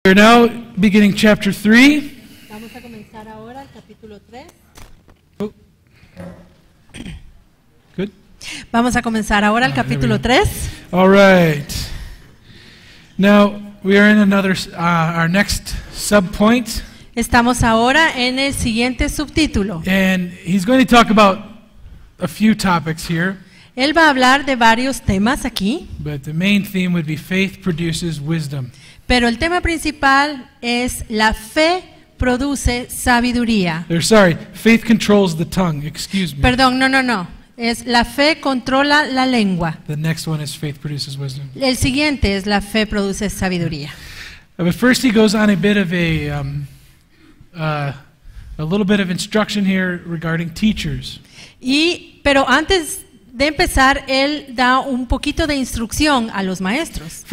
We're now beginning chapter 3. Vamos a comenzar ahora el capítulo 3. Oh. Good. Vamos a comenzar ahora el capítulo 3. All right. Now we are in another our next subpoint, Estamos ahora en el siguiente subtítulo. and he's going to talk about a few topics here, Él va a hablar de varios temas aquí, but the main theme would be faith produces wisdom. pero el tema principal es la fe produce sabiduría. Or sorry, faith controls the tongue. Excuse me. Perdón, no. Es la fe controla la lengua. The next one is faith produces wisdom. El siguiente es la fe produce sabiduría. But first, he goes on a bit of a little bit of instruction here regarding teachers. Pero antes de empezar, él da un poquito de instrucción a los maestros.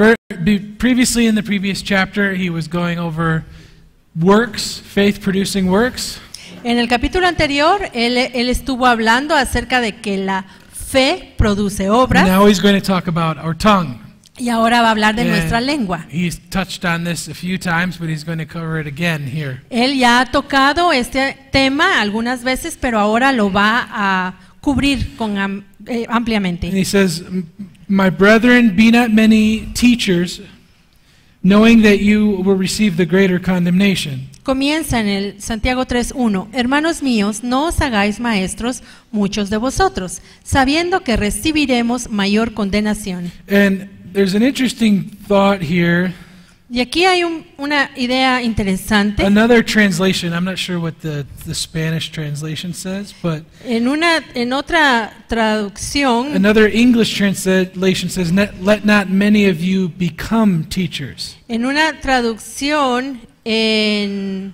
Previously, in the previous chapter, he was going over works, faith producing works. En el capítulo anterior, él estuvo hablando acerca de que la fe produce obras, Now he's going to talk about our tongue. y ahora va a hablar de And nuestra lengua. He's touched on this a few times, but he's going to cover it again here. Él ya ha tocado este tema algunas veces, pero ahora lo va a cubrir ampliamente. And he says, "My brethren, be not many teachers, knowing that you will receive the greater condemnation." Comienza en el Santiago 3:1. Hermanos míos, no os hagáis maestros muchos de vosotros, sabiendo que recibiremos mayor condenación. And there's an interesting thought here. Y aquí hay una idea interesante. Another translation, I'm not sure what the Spanish translation says, but En otra traducción, another English translation says, "Let not many of you become teachers." en una traducción en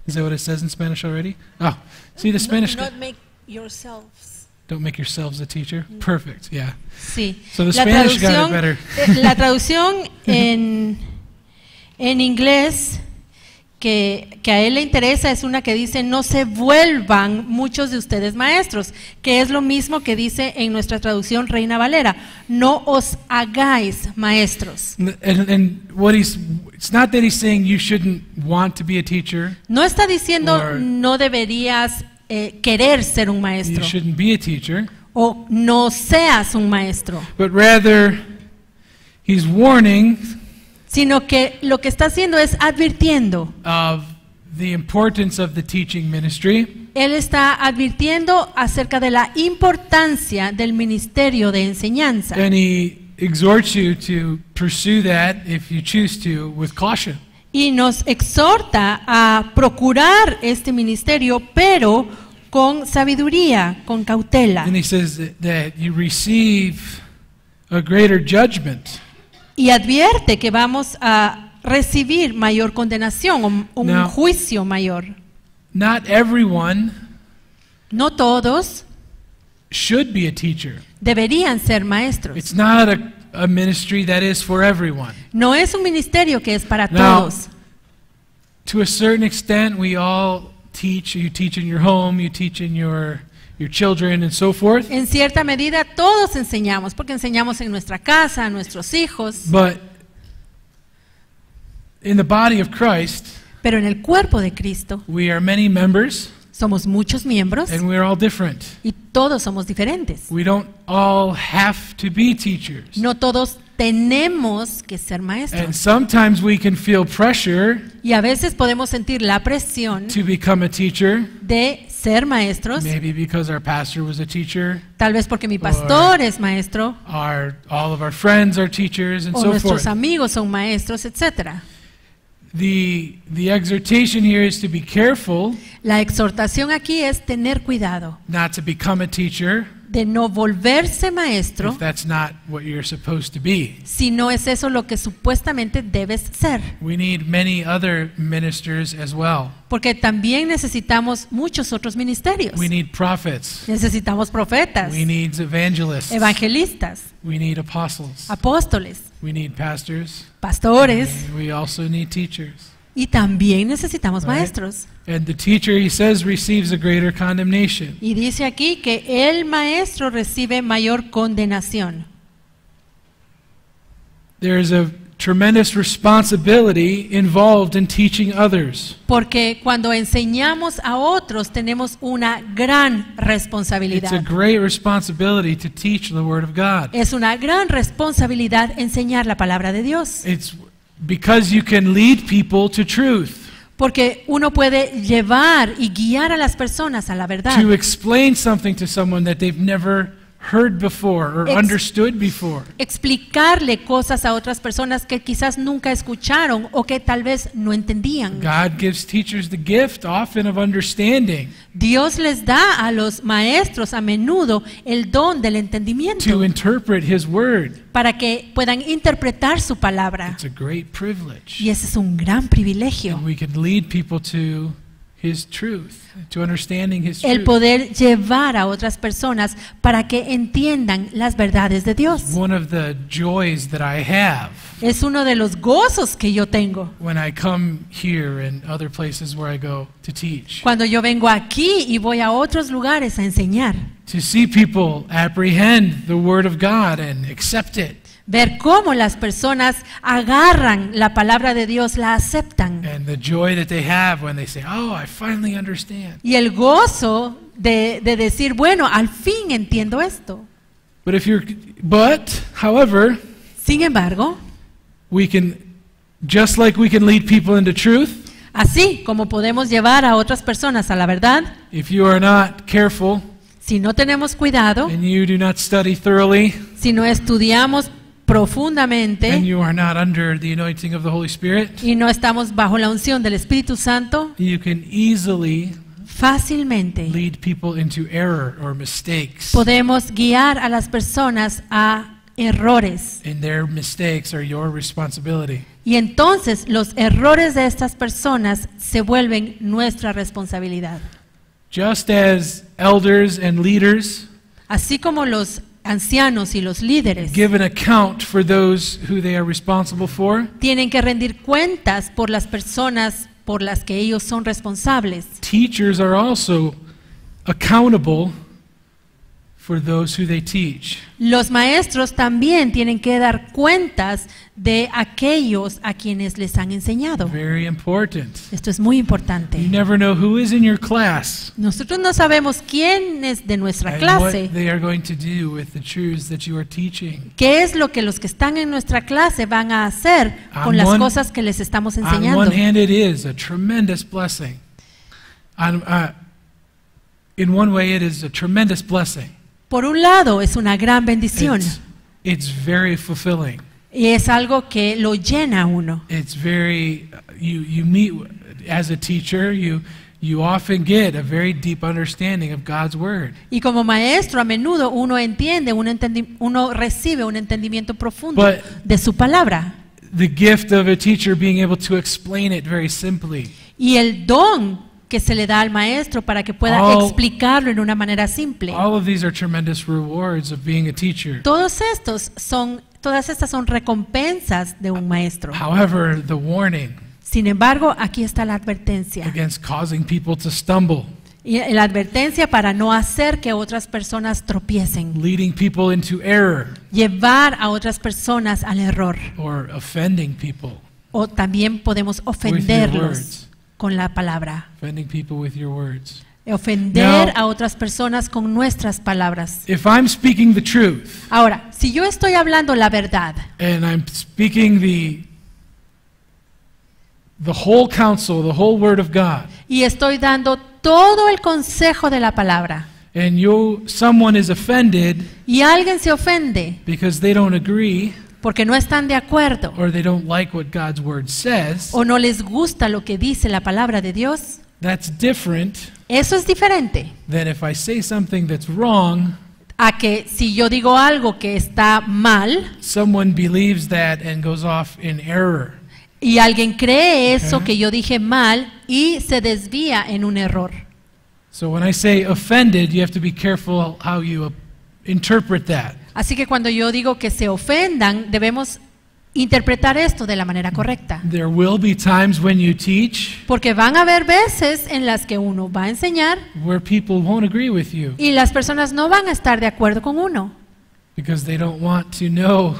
Is that what it says in Spanish already? Oh, see the Spanish. Not make yourselves. Don't make yourselves a teacher. Perfect. Yeah. Sí. So the Spanish got it better. La traducción en inglés que a él le interesa es una que dice no se vuelvan muchos de ustedes maestros, que es lo mismo que dice en nuestra traducción Reina Valera, no os hagáis maestros. And what it's not that he's saying you shouldn't want to be a teacher. No está diciendo Or- no deberías querer ser un You maestro shouldn't be a teacher, o no seas un maestro, but rather he's warning sino que lo que está haciendo es advirtiendo. of the importance of the teaching ministry. Él está advirtiendo acerca de la importancia del ministerio de enseñanza And he exhorts you to pursue that, if you choose to, with caution. y nos exhorta a procurar este ministerio, pero con sabiduría, con cautela. And he says that you receive a greater judgment. Y advierte que vamos a recibir mayor condenación, un Now- juicio mayor. Not everyone No todos should be a teacher. deberían ser maestros. It's not a ministry that is for everyone. No es un ministerio que es para Now- todos. To a certain extent, we all teach. You teach in your home, you teach in your children, and so forth. En cierta medida todos enseñamos, porque enseñamos en nuestra casa, a nuestros hijos, But in the body of Christ, pero en el cuerpo de Cristo we are many members, somos muchos miembros and we're all different. y todos somos diferentes. We don't all have to be teachers. No todos tenemos que ser And maestros. sometimes we can feel pressure Y a veces podemos sentir la presión to become a teacher, de ser maestros, maybe because our pastor was a teacher, tal vez porque mi pastor es maestro, all of our friends are teachers, and o so nuestros forth. amigos son maestros, etcétera. The exhortation here is to be careful La exhortación aquí es tener cuidado not to become a teacher de no volverse maestro if that's not what you're supposed to be. si no es eso lo que supuestamente debes ser. We need many other ministers as well. Porque también necesitamos muchos otros ministerios. We need prophets. Necesitamos profetas, We need evangelists. evangelistas, We need apostles. apóstoles, We need pastors. pastores, And we also need teachers. y también necesitamos Right. maestros. And the teacher, he says, receives a greater condemnation. Y dice aquí que el maestro recibe mayor condenación. There's a tremendous responsibility involved in teaching others. Porque cuando enseñamos a otros tenemos una gran It's a responsabilidad. great responsibility to teach the Word of God. Es una gran responsabilidad enseñar la palabra de Dios. It's because you can lead people to truth, Porque uno puede llevar y guiar a las personas a la verdad. to explain something to someone that they've never heard before or Ex- understood before. Explicarle cosas a otras personas que quizás nunca escucharon o que tal vez no entendían. God gives teachers the gift often of understanding, Dios les da a los maestros a menudo el don del entendimiento to interpret His Word. para que puedan interpretar su palabra. It's a great privilege. Y ese es un gran privilegio. And we can lead people to His truth, to understanding His El truth. poder llevar a otras personas para que entiendan las verdades de Dios. One of the joys that I have Es uno de los gozos que yo tengo when I come here and other places where I go to teach, cuando yo vengo aquí y voy a otros lugares a enseñar. to see people apprehend the Word of God and accept it, Ver cómo las personas agarran la palabra de Dios, la aceptan. and the joy that they have when they say, "Oh, I finally understand." Y el gozo de decir, bueno, al fin entiendo esto. However, Sin embargo, we can, just like we can lead people into truth, así como podemos llevar a otras personas a la verdad, if you are not careful si no tenemos cuidado, and you do not study thoroughly si no estudiamos and profundamente you are not under the anointing of the Holy Spirit, y no estamos bajo la unción del Espíritu Santo, you can easily fácilmente lead people into error or mistakes. podemos guiar a las personas a errores. And their mistakes are your responsibility. Y entonces los errores de estas personas se vuelven nuestra responsabilidad. Just as elders and leaders Así como los ancianos y los líderes give an account for those who they are responsible for, tienen que rendir cuentas por las personas por las que ellos son responsables. teachers are also accountable for those who they teach. Los maestros también tienen que dar cuentas de aquellos a quienes les han enseñado. Very important. Esto es muy importante. You never know who is in your class Nosotros no sabemos quién es de nuestra and clase, what they are going to do with the truths that you are teaching. qué es lo que los que están en nuestra clase van a hacer con On las one- cosas que les estamos On enseñando. one hand, it is a tremendous blessing. In one way, it is a tremendous blessing. Por un lado, es una gran bendición It's very fulfilling. y es algo que lo llena a uno. It's very, you meet as a teacher, you often get a very deep understanding of God's Word. Y como maestro, a menudo uno entiende, uno recibe un entendimiento profundo But- de su palabra. The gift of a teacher being able to explain it very simply. Y el don que se le da al maestro para que pueda All- explicarlo en una manera simple. All of these are tremendous rewards of being a teacher. Todas estas son recompensas de un maestro. However, the warning Sin embargo, aquí está la advertencia. against causing people to stumble, Y la advertencia para no hacer que otras personas tropiecen. leading people into error, Llevar a otras personas al error. or offending people, O también podemos words. ofenderlos con la palabra. offending people with your words. Ofender Now- a otras personas con nuestras palabras. If I'm speaking the truth, Ahora, si yo estoy hablando la verdad and I'm speaking the whole counsel, the whole Word of God, y estoy dando todo el consejo de la palabra and someone is offended y alguien se ofende because they don't agree porque no están de acuerdo or they don't like what God's Word says, o no les gusta lo que dice la palabra de Dios, that's different eso es diferente than if I say something that's wrong, a que si yo digo algo que está mal someone believes that and goes off in error. y alguien cree eso Ajá. que yo dije mal y se desvía en un error. So when I say offended, you have to be careful how you interpret that. Así que cuando yo digo que se ofendan, debemos interpretar esto de la manera correcta. There will be times when you teach Porque van a haber veces en las que uno va a enseñar where people won't agree with you y las personas no van a estar de acuerdo con uno. because they don't want to know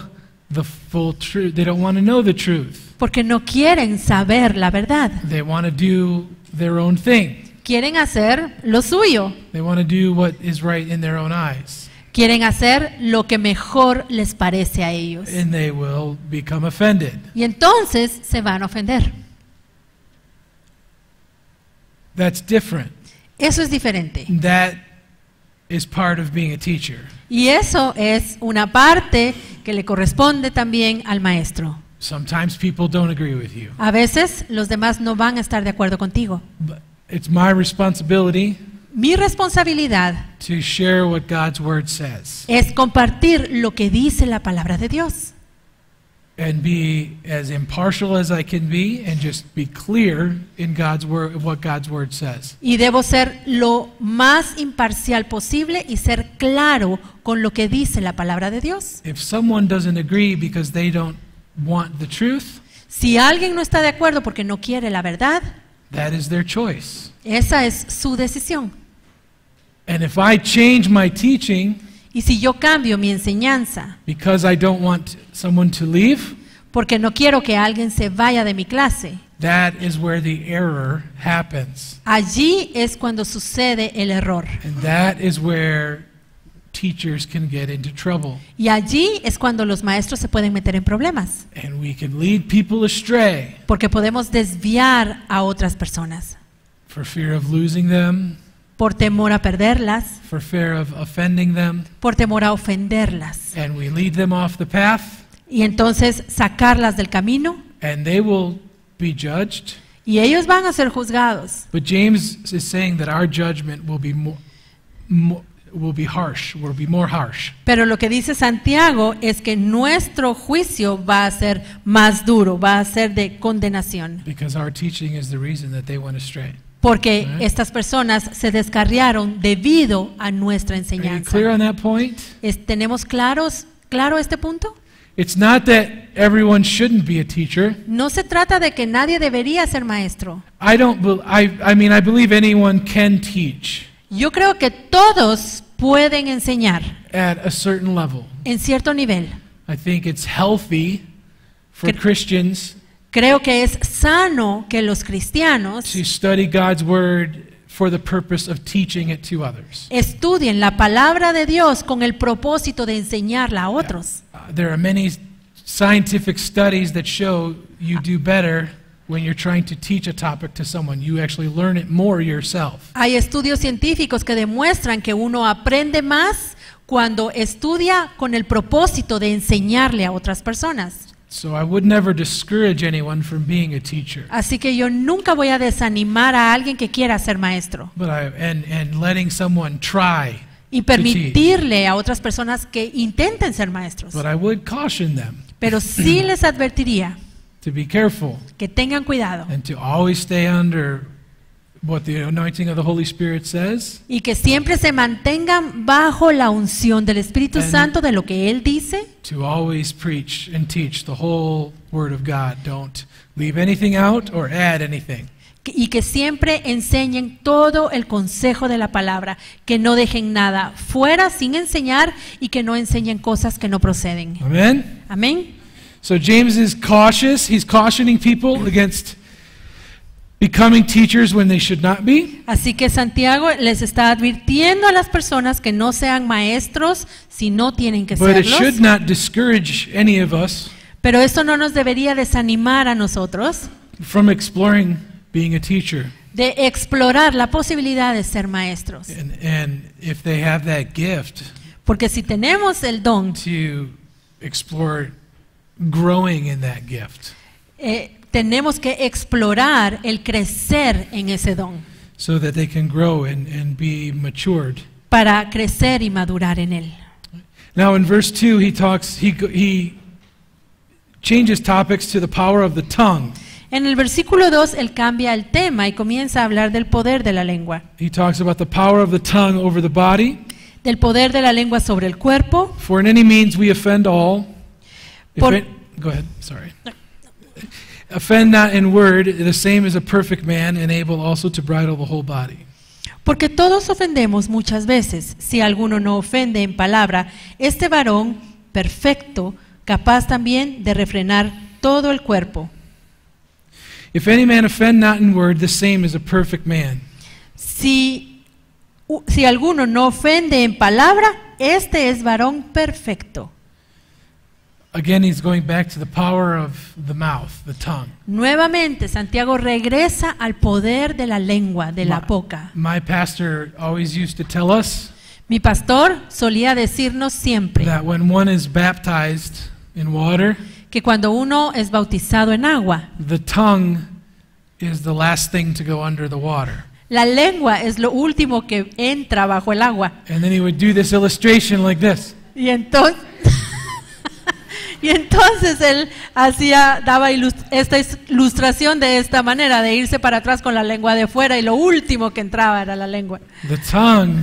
the full truth. They don't want to know the truth. Porque no quieren saber la verdad. They want to do their own thing. Quieren hacer lo suyo. They want to do what is right in their own eyes. Quieren hacer lo que mejor les parece a ellos. And they will become offended. Y entonces se van a ofender. That's different. Eso es diferente. That is part of being a teacher. Y eso es una parte que le corresponde también al maestro. Sometimes people don't agree with you. A veces los demás no van a estar de acuerdo contigo. But it's my responsibility Mi responsabilidad to share what God's word says es compartir lo que dice la palabra de Dios. and be as impartial as I can be and just be clear in God's word, what God's word says. Y debo ser lo más imparcial posible y ser claro con lo que dice la palabra de Dios. If someone doesn't agree because they don't want the truth, Si alguien no está de acuerdo porque no quiere la verdad, that is their choice. esa es su decisión. And if I change my teaching Y si yo cambio mi enseñanza because I don't want someone to leave, porque no quiero que alguien se vaya de mi clase, that is where the error happens. allí es cuando sucede el error. And that is where teachers can get into trouble. Y allí es cuando los maestros se pueden meter en problemas, And we can lead people astray porque podemos desviar a otras personas for fear of losing them, por temor a perderlas, for fear of offending them, por temor a ofenderlas. and we lead them off the path, Y entonces sacarlas del camino and they will be judged. y ellos van a ser juzgados. But James is saying that our judgment will be will be more harsh. Pero lo que dice Santiago es que nuestro juicio va a ser más duro, va a ser de condenación, Because our teaching is the reason that they went astray. porque Right. estas personas se descarriaron debido a nuestra Are you enseñanza. clear on that point? ¿Tenemos claro este punto? It's not that everyone shouldn't be a teacher. No se trata de que nadie debería ser maestro. I believe anyone can teach Yo creo que todos pueden enseñar at a certain level. en cierto nivel. I think it's healthy for Cre- Christians Creo que es sano que los cristianos to study God's word for the purpose of teaching it to others. estudien la palabra de Dios con el propósito de enseñarla a otros. There are many scientific studies that show you do better when you're trying to teach a topic to someone. You actually learn it more yourself. Hay estudios científicos que demuestran que uno aprende más cuando estudia con el propósito de enseñarle a otras personas. So I would never discourage anyone from being a teacher. Así que yo nunca voy a desanimar a alguien que quiera ser maestro But and letting someone try. y permitirle a otras personas que intenten ser maestros. But I would caution them Pero sí les advertiría to be careful que tengan cuidado and to always stay under what the anointing of the Holy Spirit says, y que siempre se mantengan bajo la unción del Espíritu And- Santo de lo que Él dice, to always preach and teach the whole Word of God. Don't leave anything out or add anything. y que siempre enseñen todo el consejo de la palabra, que no dejen nada fuera sin enseñar y que no enseñen cosas que no proceden. Amen? Amén. So James is cautious. He's cautioning people against becoming teachers when they should not be. Así que Santiago les está advirtiendo a las personas que no sean maestros si no tienen que But it should serlos, not discourage any of us pero eso no nos debería desanimar a nosotros from exploring being a teacher. de explorar la posibilidad de ser maestros. And if they have that gift, Porque si tenemos el don, to explore growing in that gift tenemos que explorar el crecer en ese don so that they can grow and be matured. para crecer y madurar en él. Now in verse 2 he changes topics to the power of the tongue. En el versículo 2 él cambia el tema y comienza a hablar del poder de la lengua. He talks about the power of the tongue over the body. Del poder de la lengua sobre el cuerpo. For in any means we offend all. Por- Go ahead, sorry. Offend not in word, the same as a perfect man, and able also to bridle the whole body. Porque todos ofendemos muchas veces. Si alguno no ofende en palabra, este varón perfecto capaz también de refrenar todo el cuerpo. If any man offend not in word, the same is a perfect man. Si alguno no ofende en palabra, este es varón perfecto. Again, he's going back to the power of the mouth, the tongue. Nuevamente, Santiago regresa al poder de la lengua, de la boca. My pastor always used to tell us Mi pastor solía decirnos siempre that when one is baptized in water, que cuando uno es bautizado en agua, the tongue is the last thing to go under the water. la lengua es lo último que entra bajo el agua. And then he would do this illustration like this. Y entonces, él daba esta ilustración de esta manera, de irse para atrás con la lengua de fuera y lo último que entraba era la lengua. The tongue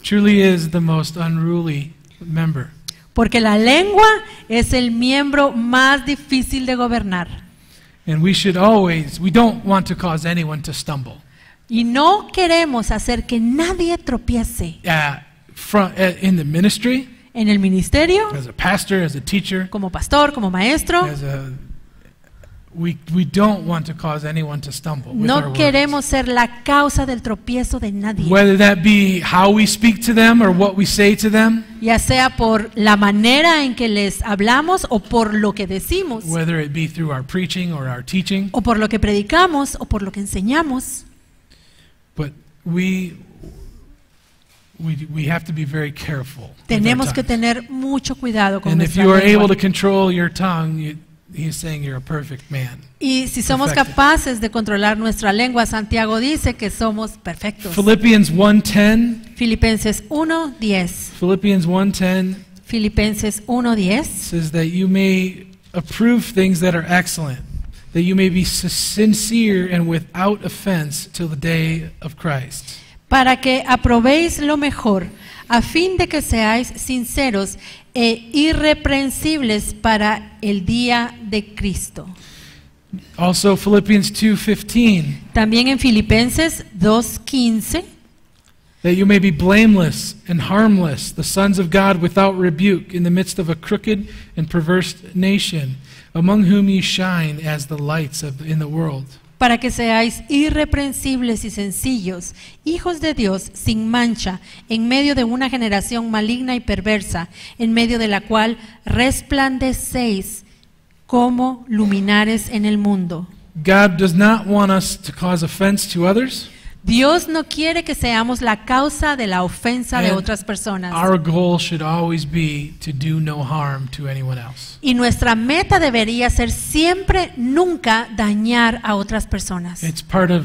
truly is the most unruly member. Porque la lengua es el miembro más difícil de gobernar. And we don't want to cause anyone to stumble. Y no queremos hacer que nadie tropiece. In the ministry, En el ministerio, as a pastor, as a teacher, como pastor, como maestro, we don't want to cause anyone to stumble with our no words. queremos ser la causa del tropiezo de nadie. Whether that be how we speak to them or what we say to them, Ya sea por la manera en que les hablamos o por lo que decimos, whether it be through our preaching or our teaching, o por lo que predicamos o por lo que enseñamos. but we have to be very careful. Tenemos que tener mucho cuidado con And if nuestra you are able lengua. to control your tongue, he's saying you're a perfect man. Y si somos Perfecto. capaces de controlar nuestra lengua, Santiago dice que somos perfectos. Philippians 1:10. Filipenses 1:10. Philippians 1:10 Filipenses 1:10 says that you may approve things that are excellent, that you may be sincere and without offense till the day of Christ. para que aprobéis lo mejor, a fin de que seáis sinceros e irreprensibles para el día de Cristo. Also Philippians 2:15, También en Filipenses 2:15, that you may be blameless and harmless, the sons of God without rebuke, in the midst of a crooked and perverse nation, among whom ye shine as the lights in the world. para que seáis irreprensibles y sencillos, hijos de Dios sin mancha, en medio de una generación maligna y perversa, en medio de la cual resplandecéis como luminares en el mundo. God does not want us to cause offense to others. Dios no quiere que seamos la causa de la ofensa de And otras personas. Our goal should always be to do no harm to anyone else. Y nuestra meta debería ser siempre, nunca dañar a otras personas. It's part of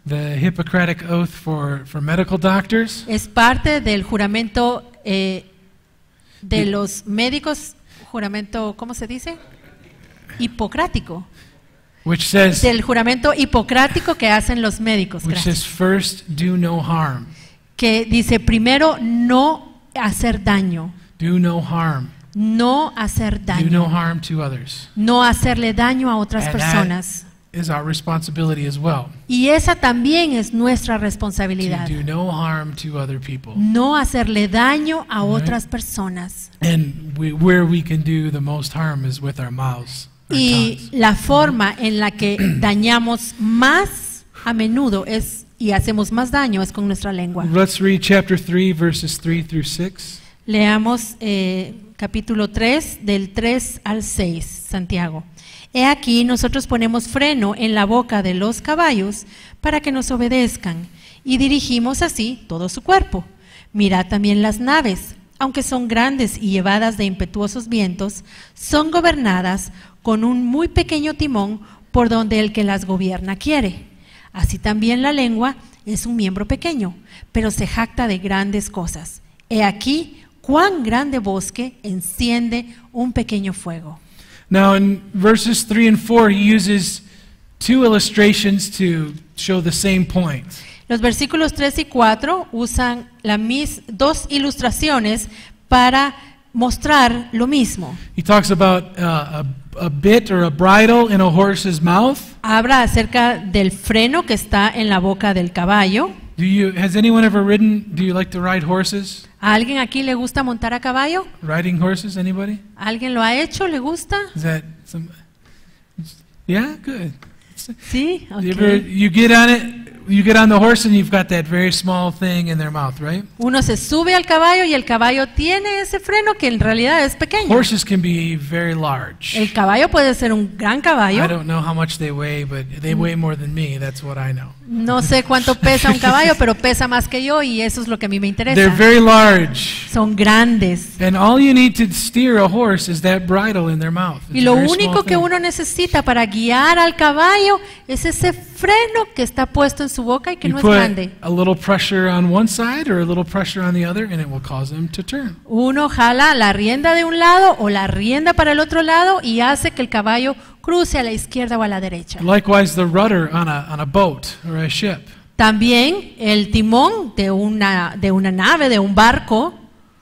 the Hippocratic oath for medical doctors. Es parte del juramento de los médicos, juramento, ¿cómo se dice? Hipocrático. Which says, Del juramento hipocrático que hacen los médicos. Gracias. first, do no harm. Que dice primero no hacer daño, Do no harm. no hacer Do no daño, harm to others. no hacerle daño a otras And personas. that is our responsibility as well. Y esa también es nuestra To responsabilidad. do no harm to other people. No hacerle daño a otras personas. And where we can do the most harm is with our mouths. Our Y tongues. la forma en la que dañamos más a menudo es y hacemos más daño es con nuestra lengua. Let's read chapter 3, verses 3 through 6. Leamos capítulo 3 del 3 al 6, Santiago. He aquí nosotros ponemos freno en la boca de los caballos para que nos obedezcan y dirigimos así todo su cuerpo. Mirad también las naves, aunque son grandes y llevadas de impetuosos vientos, son gobernadas con un muy pequeño timón por donde el que las gobierna quiere. Así también la lengua es un miembro pequeño, pero se jacta de grandes cosas. He aquí cuán grande bosque enciende un pequeño fuego. Now in verses 3 and 4, he uses two illustrations to show the same point. Los versículos 3 y 4 usan dos ilustraciones para mostrar lo mismo. He talks about a bit or a bridle in a horse's mouth. Habla acerca del freno que está en la boca del caballo. Has anyone ever ridden? Do you like to ride horses? ¿A alguien aquí le gusta montar a caballo? Riding horses, anybody? ¿Alguien lo ha hecho? ¿Le gusta? Is that some? Yeah, good. Sí, You get on it. You get on the horse and you've got that very small thing in their mouth, right? Uno se sube al caballo y el caballo tiene ese freno que en realidad es pequeño. Horses can be very large. El caballo puede ser un gran caballo. I don't know how much they weigh, but they weigh more than me. That's what I know. No sé cuánto pesa un caballo, pero pesa más que yo y eso es lo que a mí me interesa. They're very large. Son grandes. And all you need to steer a horse is that bridle in their mouth. It's Y lo a very small único que thing. uno necesita para guiar al caballo es ese freno que está puesto en su boca y que You no es put grande. a little pressure on one side or a little pressure on the other, and it will cause them to turn. Uno jala la rienda de un lado o la rienda para el otro lado y hace que el caballo cruce a la izquierda o a la derecha. Likewise, the rudder on a boat or a ship. También el timón de una nave, de un barco,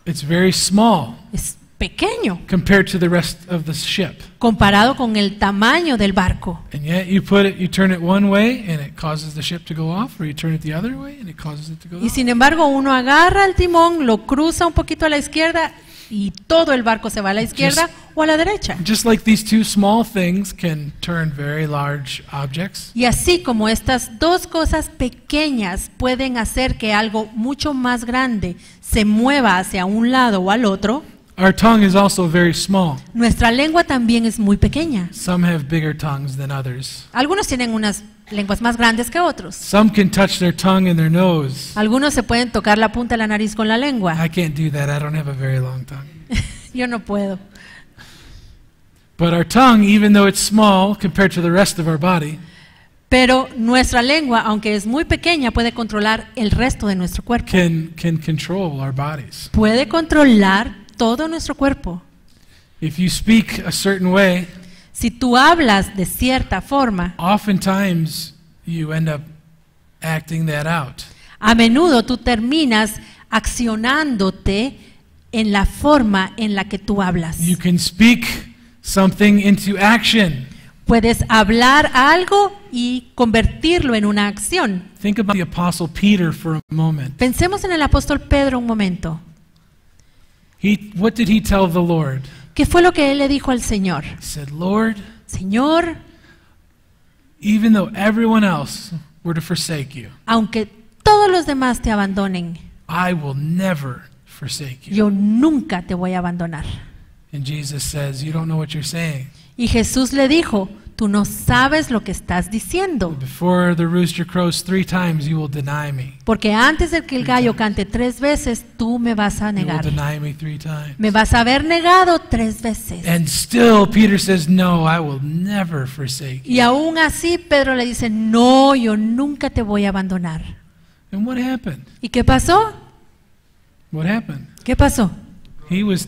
It's very small es pequeño compared to the rest of the ship. comparado con el tamaño del barco. And yet you turn it one way and it causes the ship to go off, or you turn it the other way and it causes it to go Y off. sin embargo, uno agarra el timón, lo cruza un poquito a la izquierda y todo el barco se va a la izquierda o a la derecha. Just like these two small things can turn very large objects, Y así como estas dos cosas pequeñas pueden hacer que algo mucho más grande se mueva hacia un lado o al otro, our tongue is also very small. nuestra lengua también es muy pequeña. Some have bigger tongues than others. Algunos tienen unas lenguas más grandes que otros. Some can touch their tongue and their nose. Algunos se pueden tocar la punta de la nariz con la lengua. I can't do that. I don't have a very long tongue. Yo no puedo. But our tongue, even though it's small compared to the rest of our body, Pero nuestra lengua, aunque es muy pequeña, puede controlar el resto de nuestro cuerpo. can control our bodies. Puede controlar todo nuestro cuerpo. If you speak a certain way, Si tú hablas de cierta forma, oftentimes you end up acting that out. a menudo tú terminas accionándote en la forma en la que tú hablas. You can speak something into action. Puedes hablar algo y convertirlo en una acción. Think about the Apostle Peter for a moment. Pensemos en el apóstol Pedro un momento. What did he tell the Lord? ¿Qué fue lo que él le dijo al Señor? He said, Lord, Señor, even though everyone else were to forsake you, aunque todos los demás te abandonen, I will never forsake you. yo nunca te voy a abandonar. And Jesus says, you don't know what you're saying. Y Jesús le dijo, tú no sabes lo que estás diciendo, Before the rooster crows 3 times, you will deny me. porque antes de que el gallo cante 3 veces, tú me vas a You will negar. deny me 3 times. Me vas a haber negado 3 veces. And still Peter says, no, I will never forsake you. Y aún así Pedro le dice, no, yo nunca te voy a abandonar. And what happened? ¿Y qué pasó? What happened? ¿Qué pasó? He was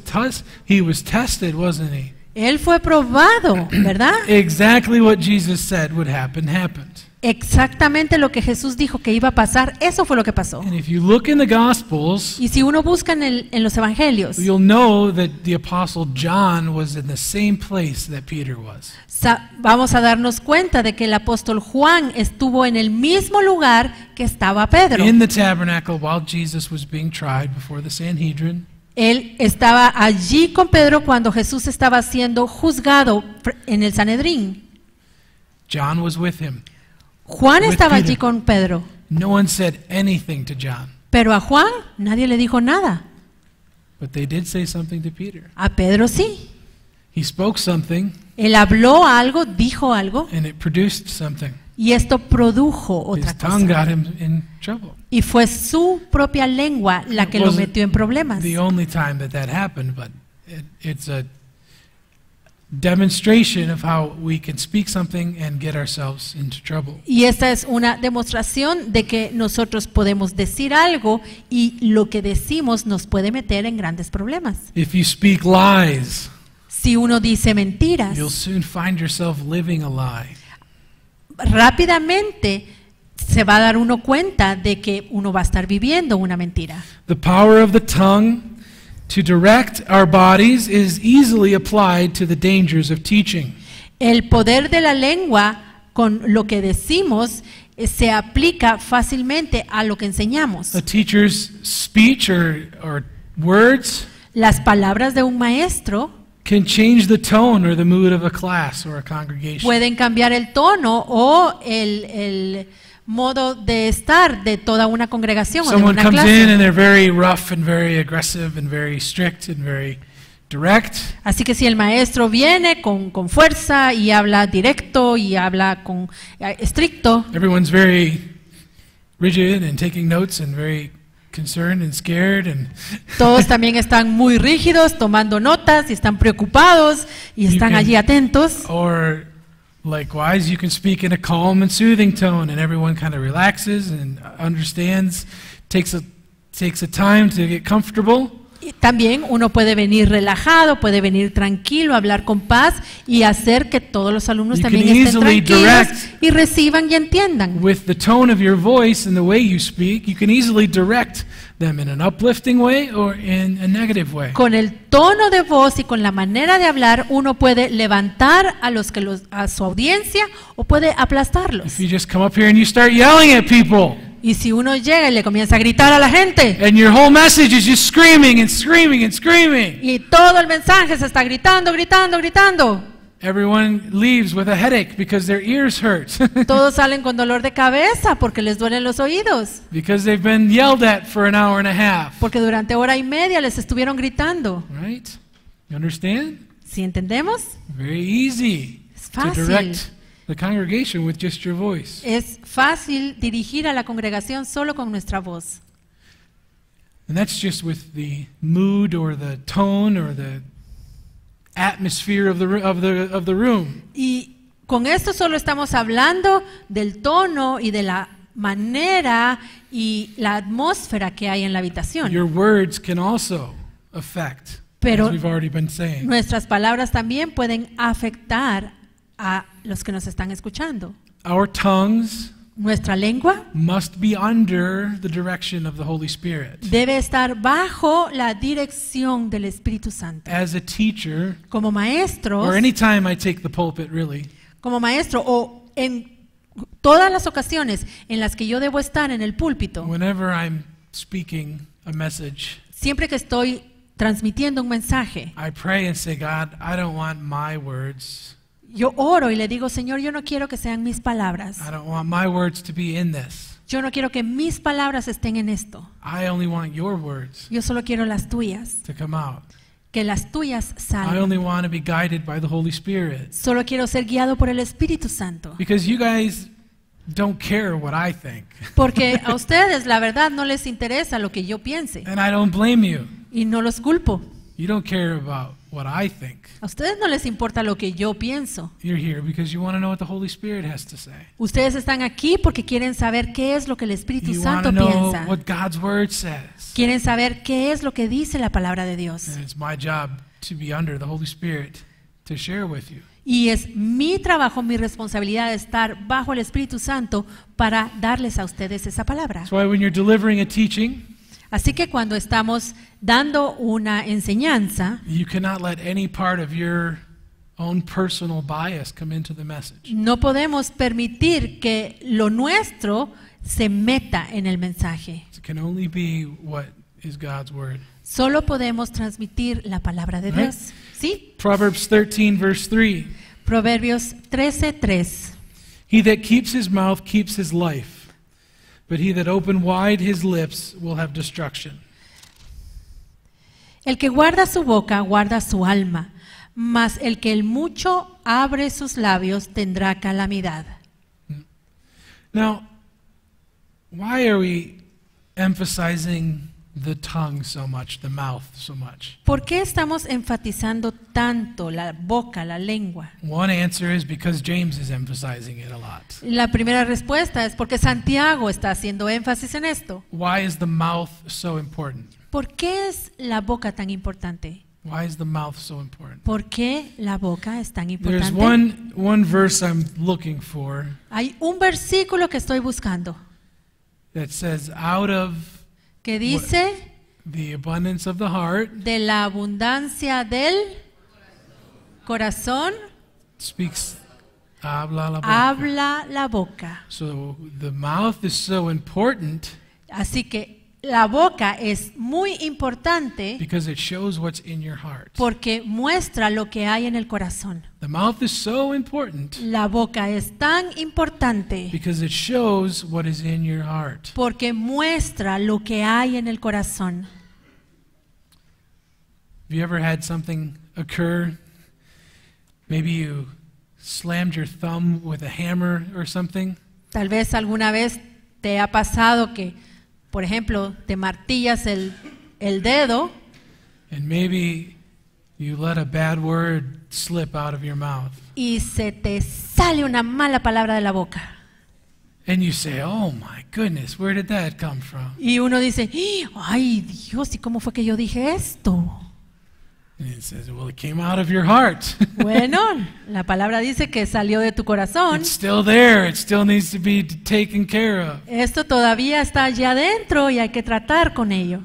tested, wasn't he? Él fue probado, ¿verdad? Exactly what Jesus said would happen, happened. Exactamente lo que Jesús dijo que iba a pasar, eso fue lo que pasó. And if you look in the Gospels, Y si uno busca en los evangelios, you'll know that the Apostle John was in the same place that Peter was. vamos a darnos cuenta de que el apóstol Juan estuvo en el mismo lugar que estaba Pedro. In the tabernacle while Jesus was being tried before the Sanhedrin. Él estaba allí con Pedro cuando Jesús estaba siendo juzgado en el Sanedrín. John was with him. Juan With estaba Peter. allí con Pedro, No one said anything to John, pero a Juan nadie le dijo nada. but they did say something to Peter. A Pedro sí. He spoke something, Él habló algo, dijo algo, and it produced something. y esto produjo otra His tongue cosa. got him in trouble. Y fue su propia lengua la que It lo wasn't metió en problemas. The only time that happened, but it's a demonstration of how we can speak something and get ourselves into trouble. Y esta es una demostración de que nosotros podemos decir algo y lo que decimos nos puede meter en grandes problemas. If you speak lies, Si uno dice mentiras, you'll soon find yourself living a lie. rápidamente se va a dar uno cuenta de que uno va a estar viviendo una mentira. The power of the tongue to direct our bodies is easily applied to the dangers of teaching. El poder de la lengua con lo que decimos se aplica fácilmente a lo que enseñamos. A teacher's speech or words Las palabras de un maestro can change the tone or the mood of a class or a congregation. pueden cambiar el tono o el modo de estar de toda una congregación o de Someone una comes in clase. and they're very rough and very aggressive and very strict and very direct. Así que si el maestro viene con fuerza y habla directo y habla estricto, Everyone's very rigid and taking notes and very concerned and scared and todos también están muy rígidos, tomando notas y están preocupados y están can- allí atentos. or likewise you can speak in a calm and soothing tone and everyone kind of relaxes and understands, takes a time to get comfortable. Y también uno puede venir relajado, puede venir tranquilo, hablar con paz y hacer que todos los alumnos You también can estén easily tranquilos direct- y reciban y entiendan. With the tone of your voice and the way you speak, you can easily direct them in an uplifting way or in a negative way. Con el tono de voz y con la manera de hablar, uno puede levantar a su audiencia o puede aplastarlos. If you just come up here and you start yelling at people, Y si uno llega y le comienza a gritar a la gente and your whole message is just screaming and screaming and screaming, y todo el mensaje se está gritando, gritando, gritando, everyone leaves with a headache because their ears hurt, todos salen con dolor de cabeza porque les duelen los oídos, because they've been yelled at for an hour and a half. porque durante hora y media les estuvieron gritando. Right? You understand? ¿Sí entendemos? Very easy Es to fácil. direct the congregation with just your voice. Es fácil dirigir a la congregación solo con nuestra voz. And that's just with the mood or the tone or the atmosphere of the room. Y con esto solo estamos hablando del tono y de la manera y la atmósfera que hay en la habitación. Your words can also affect, Pero as we've already been saying. nuestras palabras también pueden afectar a los que nos están escuchando. Our tongues Nuestra lengua must be under the direction of the Holy Spirit. debe estar bajo la dirección del Espíritu Santo. As a teacher, Como maestros, or anytime I take the pulpit really, como maestro o en todas las ocasiones en las que yo debo estar en el púlpito, whenever I'm speaking a message, siempre que estoy transmitiendo un mensaje, I pray and say, God, I don't want my words. yo oro y le digo, Señor, yo no quiero que sean mis palabras. I don't want my words to be in this. Yo no quiero que mis palabras estén en esto. I only want your words Yo solo quiero las tuyas, to come out. que las tuyas I salgan. only want to be guided by the Holy Spirit. Solo quiero ser guiado por el Espíritu Santo. Because you guys don't care what I think. Porque a ustedes, la verdad, no les interesa lo que yo piense. And I don't blame you. Y no los culpo. You don't care about what I think. A ustedes no les importa lo que yo pienso. You're here because you want to know what the Holy Spirit has to say. Ustedes están aquí porque quieren saber qué es lo que el Espíritu You want Santo to know piensa. what God's Word says. Quieren saber qué es lo que dice la palabra de Dios. And it's my job to be under the Holy Spirit to share with you. Y es mi trabajo, mi responsabilidad estar bajo el Espíritu Santo para darles a ustedes esa palabra. That's why when you're delivering a teaching, Así que cuando estamos dando una enseñanza, you cannot let any part of your own personal bias come into the message. no podemos permitir que lo nuestro se meta en el mensaje. It can only be what is God's Word. Solo podemos transmitir la palabra de Right. Dios. ¿Sí? Proverbs 13, verse 3. Proverbios 13:3. He that keeps his mouth keeps his life, but he that open wide his lips will have destruction. El que guarda su boca guarda su alma, mas el que el mucho abre sus labios tendrá calamidad. Now, why are we emphasizing the tongue so much, the mouth so much? ¿Por qué estamos enfatizando tanto la boca, la lengua? One answer is because James is emphasizing it a lot. La primera respuesta es porque Santiago está haciendo énfasis en esto. Why is the mouth so important? ¿Por qué es la boca tan importante? Why is the mouth so important? ¿Por qué la boca es tan There's importante? one verse I'm looking for Hay un versículo que estoy buscando that says, out of que dice the abundance of the heart de la abundancia del corazón speaks Habla la boca. Habla la boca. So the mouth is so important Así que la boca es muy importante because it shows what's in your heart. porque muestra lo que hay en el corazón. The mouth is so important La boca es tan importante because it shows what is in your heart. porque muestra lo que hay en el corazón. Have you ever had something occur? Maybe you slammed your thumb with a hammer or something, Tal vez alguna vez te ha pasado que, por ejemplo, te martillas el dedo and maybe you let a bad word slip out of your mouth. y se te sale una mala palabra de la boca. And you say, oh my goodness, where did that come from? Y uno dice, ay Dios, ¿y cómo fue que yo dije esto? And it says, well, it came out of your heart. Bueno, la palabra dice que salió de tu corazón. It's still there. It still needs to be taken care of. Esto todavía está allá adentro y hay que tratar con ello.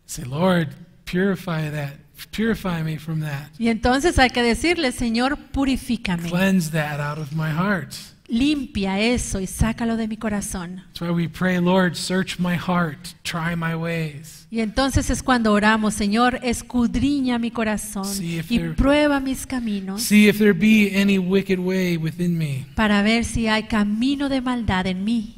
Say, Lord, purify that. Purify me from that. Y entonces hay que decirle, Señor, purifícame. Cleanse that out of my heart. Limpia eso y sácalo de mi corazón. That's why we pray, Lord, search my heart, try my ways. Y entonces es cuando oramos, Señor, escudriña mi corazón See if y there- prueba mis caminos See if there be any wicked way within me. para ver si hay camino de maldad en mí.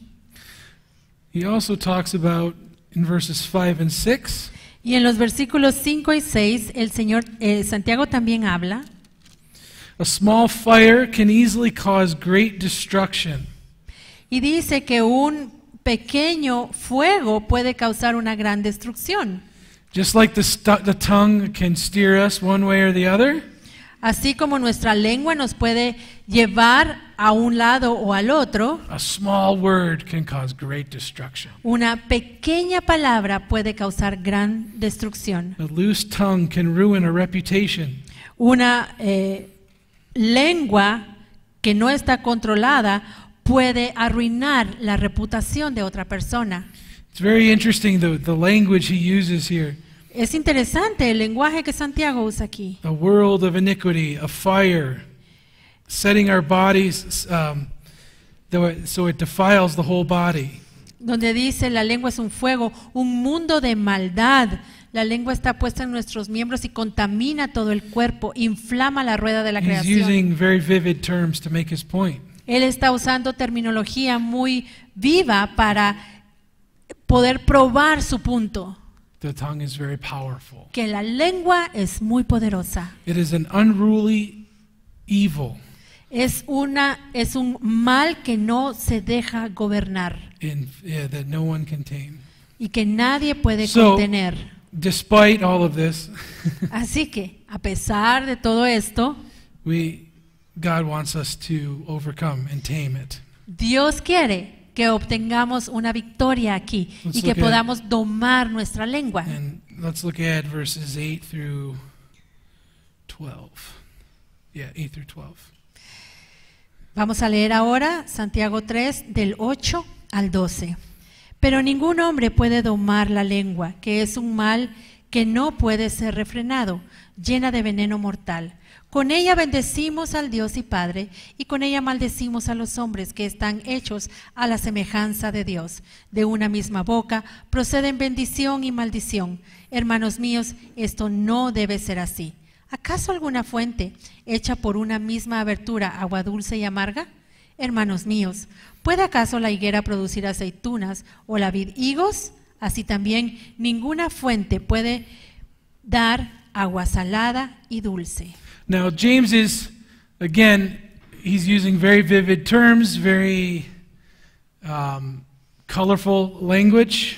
He also talks about in verses 5 and 6, Y en los versículos 5 y 6, el Señor Santiago también habla. a small fire can easily cause great destruction. Y dice que un pequeño fuego puede causar una gran destrucción. Just like the tongue can steer us one way or the other, Así como nuestra lengua nos puede llevar a un lado o al otro, a small word can cause great destruction. una pequeña palabra puede causar gran destrucción. A loose tongue can ruin a reputation. Una lengua que no está controlada puede arruinar la reputación de otra persona. It's very interesting the language he uses here. Es interesante el lenguaje que Santiago usa aquí. A world of iniquity, a fire, setting our bodies so it defiles the whole body. Donde dice la lengua es un fuego, un mundo de maldad. La lengua está puesta en nuestros miembros y contamina todo el cuerpo, inflama la rueda de la He's creación. using very vivid terms to make his point. Él está usando terminología muy viva para poder probar su punto, The tongue is very powerful. que la lengua es muy poderosa. It is an unruly evil Es un mal que no se deja gobernar that no one can tame. y que nadie puede So- contener. Despite all of this, Así que, a pesar de todo esto, God wants us to overcome and tame it. Dios quiere que obtengamos una victoria aquí Let's y que look at- podamos domar nuestra lengua. And let's look at verses 8 through 12. Yeah, 8 through 12. Vamos a leer ahora Santiago 3 del 8 al 12. Pero ningún hombre puede domar la lengua, que es un mal que no puede ser refrenado, llena de veneno mortal. Con ella bendecimos al Dios y Padre, y con ella maldecimos a los hombres que están hechos a la semejanza de Dios. De una misma boca proceden bendición y maldición. Hermanos míos, esto no debe ser así. ¿Acaso alguna fuente hecha por una misma abertura agua dulce y amarga? Hermanos míos, ¿puede acaso la higuera producir aceitunas o la vid higos? Así también ninguna fuente puede dar agua salada y dulce. Now, James is, again, he's using very vivid terms, very colorful language.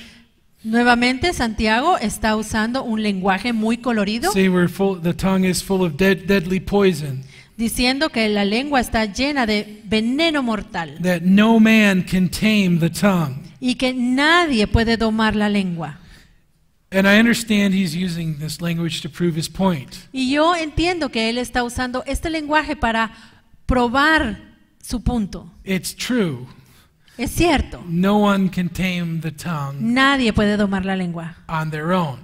Nuevamente, Santiago está usando un lenguaje muy colorido, Say the tongue is full of deadly poison, diciendo que la lengua está llena de veneno mortal that no man can tame the tongue. y que nadie puede domar la lengua. And I understand he's using this language to prove his point. Y yo entiendo que él está usando este lenguaje para probar su punto. It's true. Es cierto, No one can tame the tongue nadie puede domar la lengua on their own.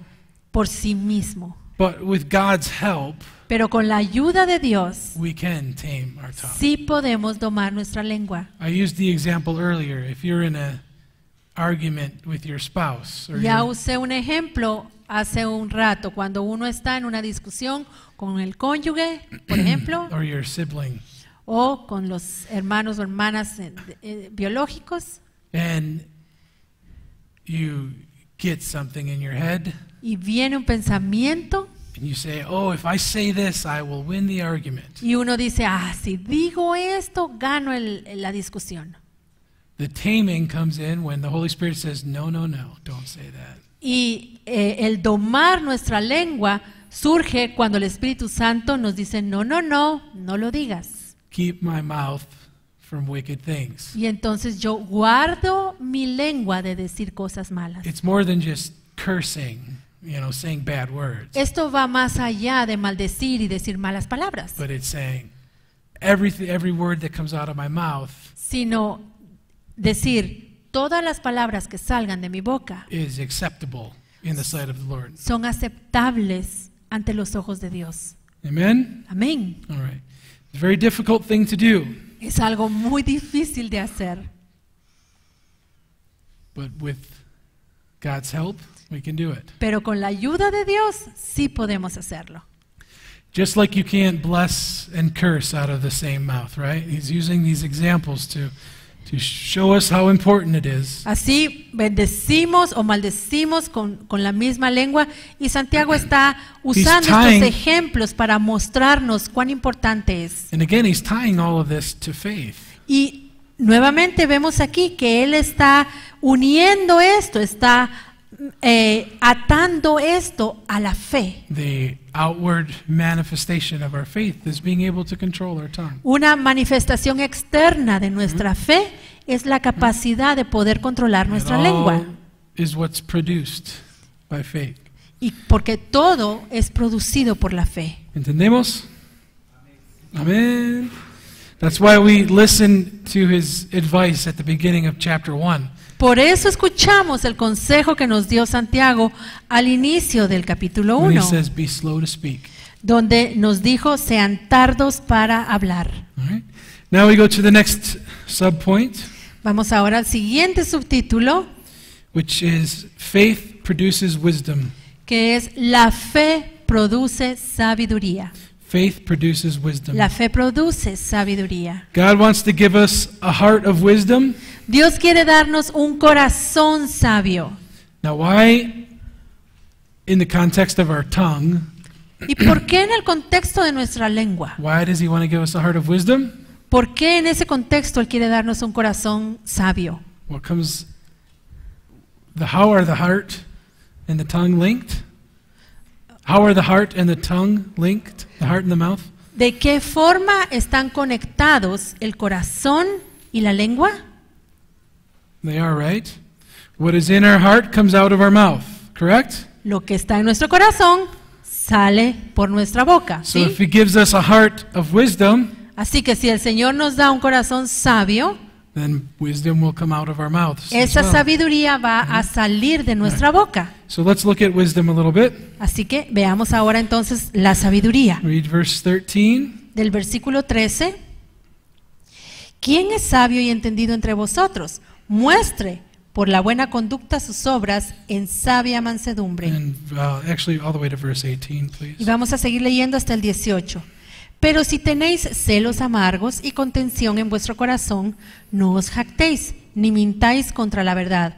por sí mismo. But with God's help, Pero con la ayuda de Dios, we can tame our tongue. sí podemos domar nuestra lengua. I used the example earlier. If you're in an argument with your spouse, or Ya you're- usé un ejemplo hace un rato, cuando uno está en una discusión con el cónyuge, por ejemplo, or your sibling, o con los hermanos o hermanas biológicos, and you get something in your head, y viene un pensamiento and you say, "Oh, if I say this, I will win the argument." y uno dice, si digo esto, gano la discusión. The taming comes in when the Holy Spirit says, "No, no, no, don't say that." Y el domar nuestra lengua surge cuando el Espíritu Santo nos dice, no, no, no, no lo digas. Keep my mouth from wicked things. Y entonces yo guardo mi lengua de decir cosas malas. It's more than just cursing, saying bad words. Esto va más allá de maldecir y decir malas palabras, But it's saying every word that comes out of my mouth sino decir todas las palabras que salgan de mi boca is acceptable in the sight of the Lord. son aceptables ante los ojos de Dios. Amen? Amén. All right. It's a very difficult thing to do, Es algo muy difícil de hacer, but with God's help, we can do it. pero con la ayuda de Dios sí podemos hacerlo. Just like you can't bless and curse out of the same mouth, right? He's using these examples to show us how important it is. Así bendecimos o maldecimos con la misma lengua, y Santiago está usando tying- estos ejemplos para mostrarnos cuán importante es. And again, he's tying all of this to faith. Y nuevamente vemos aquí que él está uniendo esto, está atando esto a la fe. The outward manifestation of our faith is being able to control our tongue. Una manifestación externa de nuestra fe es la capacidad de poder controlar nuestra It lengua. all is what's produced by faith. Y porque todo es producido por la fe. ¿Entendemos? Amen. That's why we listen to his advice at the beginning of chapter 1. Por eso escuchamos el consejo que nos dio Santiago al inicio del capítulo When he 1, says, "Be slow to speak." donde nos dijo, sean tardos para hablar. All right. Now we go to the next subpoint, Vamos ahora al siguiente subtítulo, which is faith produces wisdom. que es la fe produce sabiduría. Faith produces wisdom. La fe produce sabiduría. God wants to give us a heart of wisdom. Dios quiere darnos un corazón sabio. Now, why, in the context of our tongue, ¿Y por qué en el contexto de nuestra lengua? why does he want to give us a heart of wisdom? ¿Por qué en ese contexto Él quiere darnos un corazón sabio? What comes, how are the heart and the tongue linked? How are the heart and the tongue linked? The heart and the mouth? ¿De qué forma están conectados el corazón y la lengua? They are, right? What is in our heart comes out of our mouth, correct? Lo que está en nuestro corazón sale por nuestra boca, So ¿sí? if he gives us a heart of wisdom, Así que si el Señor nos da un corazón sabio, then wisdom will come out of our mouths. as esa well. sabiduría va a salir de nuestra boca. So let's look at wisdom a little bit. Así que veamos ahora entonces la sabiduría. Read verse 13. Del versículo 13. ¿Quién es sabio y entendido entre vosotros? Muestre por la buena conducta sus obras en sabia mansedumbre. And actually all the way to verse 18, please. Y vamos a seguir leyendo hasta el 18. Pero si tenéis celos amargos y contención en vuestro corazón, no os jactéis, ni mintáis contra la verdad,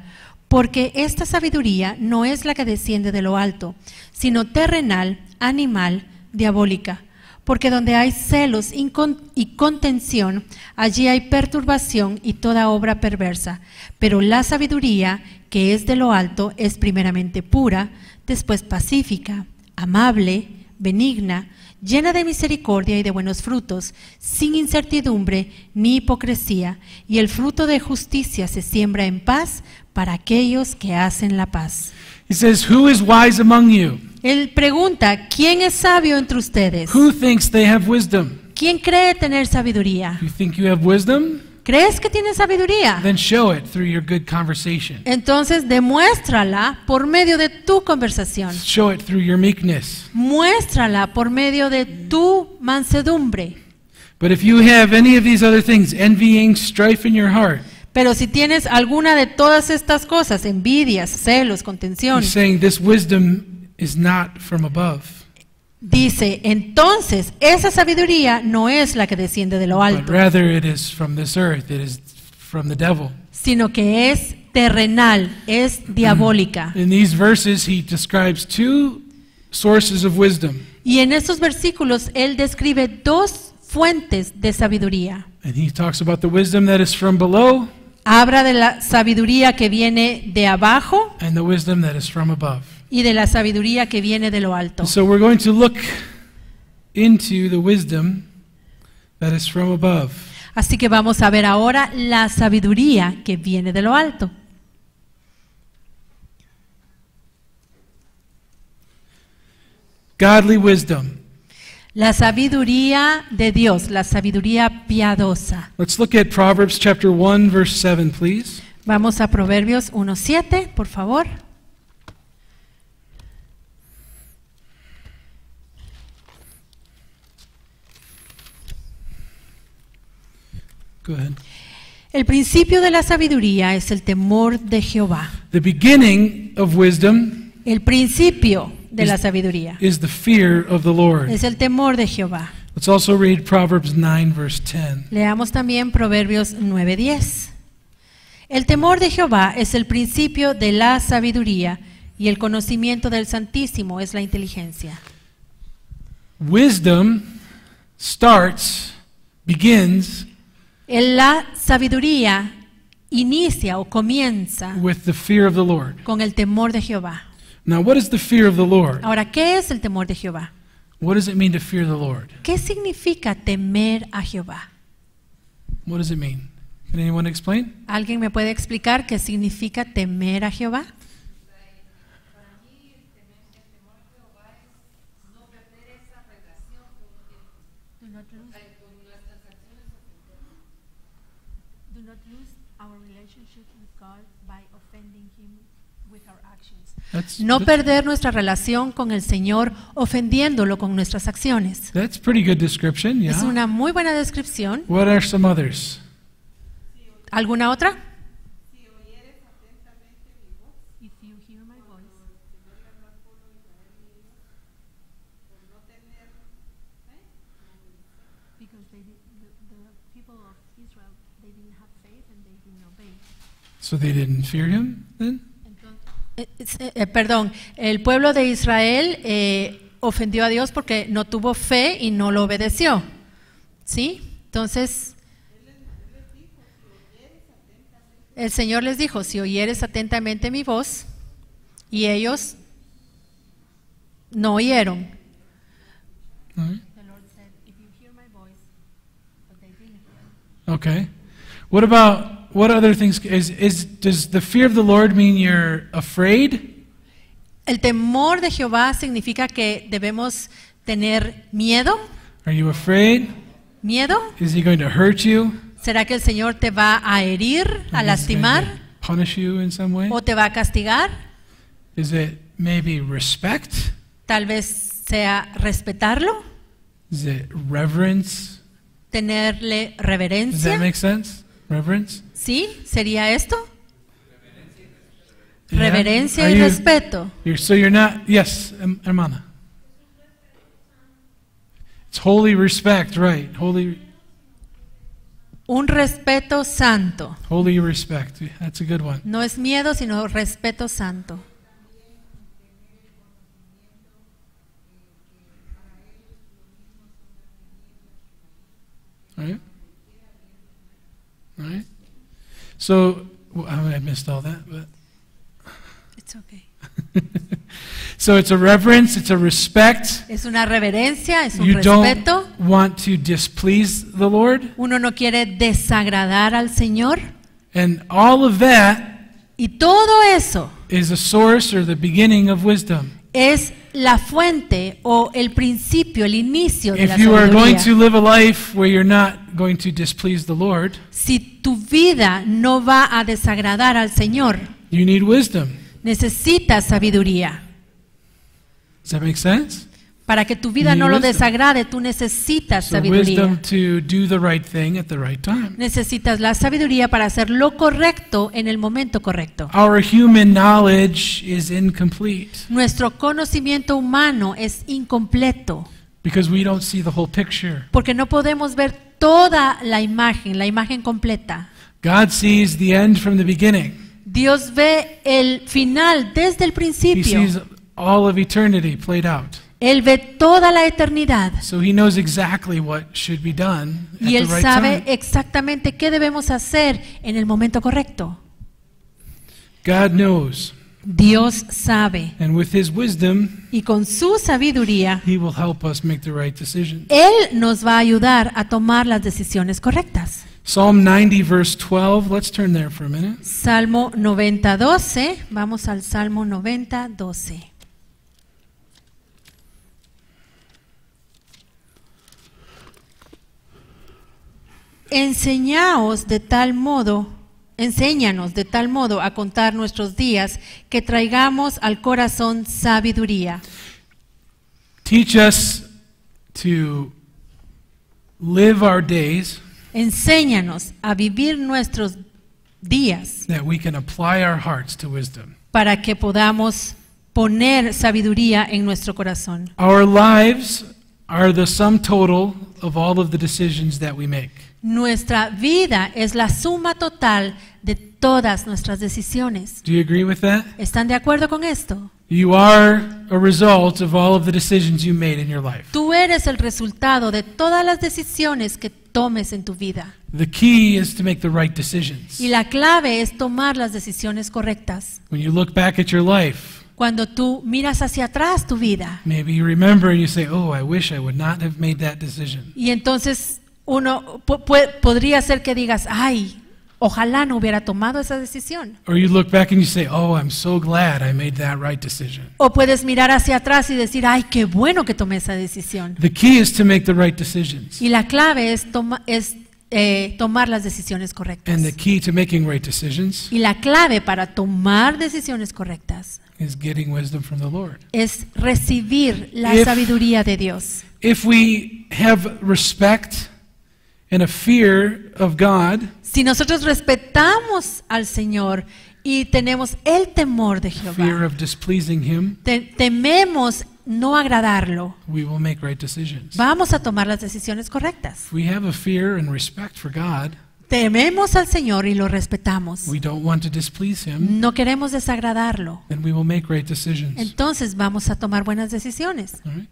porque esta sabiduría no es la que desciende de lo alto, sino terrenal, animal, diabólica. Porque donde hay celos y contención, allí hay perturbación y toda obra perversa. Pero la sabiduría, que es de lo alto, es primeramente pura, después pacífica, amable, benigna, llena de misericordia y de buenos frutos, sin incertidumbre ni hipocresía, y el fruto de justicia se siembra en paz para aquellos que hacen la paz. He says, "Who is wise among you? Él pregunta, ¿quién es sabio entre ustedes? Who thinks they have wisdom?" ¿Quién cree tener sabiduría? You think you have wisdom? ¿Crees que tienes sabiduría? Then show it through your good conversation. Entonces demuéstrala por medio de tu conversación. Show it through your meekness. Muéstrala por medio de tu mansedumbre. But if you have any of these other things, envying, strife in your heart, Pero si tienes alguna de todas estas cosas, envidias, celos, contención, he's saying this wisdom is not from above, dice, entonces esa sabiduría no es la que desciende de lo but alto, rather it is from this earth, it is from the devil. sino que es terrenal, es diabólica. In these verses, he describes two sources of wisdom, Y en estos versículos él describe dos fuentes de sabiduría. and he talks about the wisdom that is from below Habla de la sabiduría que viene de abajo and the wisdom that is from above. y de la sabiduría que viene de lo alto. So we're going to look into the wisdom that is from above. Así que vamos a ver ahora la sabiduría que viene de lo alto. Godly wisdom. La sabiduría de Dios, la sabiduría piadosa. Let's look at Proverbs chapter 1, verse 7, please. Vamos a Proverbios 1:7, por favor. Go ahead. El principio de la sabiduría es el temor de Jehová. The beginning of wisdom El principio de la sabiduría is the fear of the Lord. es el temor de Jehová. Let's also read Proverbs 9, verse 10. Leamos también Proverbios 9:10. El temor de Jehová es el principio de la sabiduría y el conocimiento del Santísimo es la inteligencia. Wisdom begins La sabiduría inicia o comienza with the fear of the Lord. con el temor de Jehová. Now, what is the fear of the Lord? Ahora, ¿qué es el temor de Jehová? What does it mean to fear the Lord? ¿Qué significa temer a Jehová? What does it mean? Can anyone explain? ¿Alguien me puede explicar qué significa temer a Jehová? No perder nuestra relación con el Señor ofendiéndolo con nuestras acciones. That's pretty good description, Es yeah. una muy buena descripción. What are some others? ¿Alguna otra? So they didn't fear him then? Perdón, el pueblo de Israel ofendió a Dios porque no tuvo fe y no lo obedeció. ¿Sí? Entonces, el Señor les dijo, si oyeres atentamente mi voz, y ellos no oyeron. All right. Okay. What other things does the fear of the Lord mean you're afraid? El temor de Jehová significa que debemos tener miedo. Are you afraid? ¿Miedo? Is he going to hurt you? ¿Será que el Señor te va a herir, a Is he going lastimar to punish you in some way? o te va a castigar? Is it maybe respect? Tal vez sea respetarlo, Is it reverence? tenerle Does that reverencia. make sense? Reverence? ¿Sí? ¿Sería esto? Yeah. Reverencia Are y you- respeto. So you're not, yes, hermana. It's holy respect, right? Holy Un respeto santo. respect. That's a good one. No es miedo, sino respeto santo. All right? All right? So, I missed all that, but. It's okay. So it's a reverence, it's a respect. Es una reverencia, es un You respeto. don't want to displease the Lord. Uno no quiere desagradar al Señor. And all of that Y todo eso is a source or the beginning of wisdom. es la fuente o el principio, el inicio de la If you are going to sabiduría. live a life where you're not going to displease the Lord, Si tu vida no va a desagradar al Señor, you need wisdom. necesitas sabiduría. Does that make sense? Para que tu vida You no need lo wisdom. desagrade, tú necesitas So wisdom sabiduría. to do the right thing at the right time. Necesitas la sabiduría para hacer lo correcto en el momento correcto. Our human knowledge is incomplete Nuestro conocimiento humano es incompleto because we don't see the whole picture. porque no podemos ver toda la imagen completa. God sees the end from the beginning. Dios ve el final desde el He principio. sees all of eternity played out. Él ve toda la eternidad So he knows exactly what should be done at y the Él right sabe time. exactamente qué debemos hacer en el momento correcto. God knows, Dios sabe and with his wisdom, y con su sabiduría he will help us make the right decision. Él nos va a ayudar a tomar las decisiones correctas. Psalm 90 verse 12, let's turn there for a minute. Salmo 90, 12. Vamos al Salmo 90, 12. Enséñanos de tal modo a contar nuestros días que traigamos al corazón sabiduría. Teach us to live our days Enséñanos a vivir nuestros días that we can apply our hearts to wisdom. para que podamos poner sabiduría en nuestro corazón. Our lives are the sum total of all of the decisions that we make. Nuestra vida es la suma total de todas nuestras decisiones. Do you agree with that? ¿Están de acuerdo con esto? You are a result of all of the decisions you made in your life. Tú eres el resultado de todas las decisiones que tomes en tu vida. The key is to make the right decisions. Y la clave es tomar las decisiones correctas. When you look back at your life, Cuando tú miras hacia atrás tu vida maybe you remember and you say, "Oh, I wish I would not have made that decision." y entonces uno podría ser que digas, ay, ojalá no hubiera tomado esa decisión. Or you look back and you say, "Oh, I'm so glad I made that right decision." O puedes mirar hacia atrás y decir, ay, qué bueno que tomé esa decisión. The key is to make the right decisions. Y la clave es tomar las decisiones correctas. And the key to making right decisions Y la clave para tomar decisiones correctas is getting wisdom from the Lord. es recibir la If- sabiduría de Dios. If we have respect and a fear of God, Si nosotros respetamos al Señor y tenemos el temor de fear Jehová, of displeasing Him, tememos no agradarlo, we will make right decisions. vamos a tomar las decisiones correctas. If we have a fear and respect for God, Tememos al Señor y lo respetamos. we don't want to displease Him, No queremos desagradarlo. then we will make right decisions. Entonces vamos a tomar buenas decisiones. All right?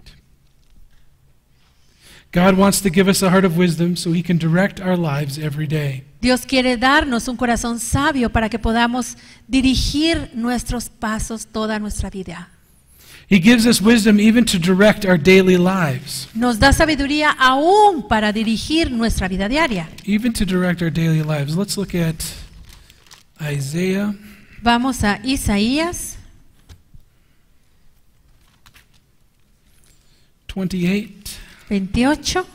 God wants to give us a heart of wisdom so He can direct our lives every day. Dios quiere darnos un corazón sabio para que podamos dirigir nuestros pasos toda nuestra vida. He gives us wisdom even to direct our daily lives. Nos da sabiduría aún para dirigir nuestra vida diaria. Even to direct our daily lives. Let's look at Isaiah Vamos a Isaías 28. 28.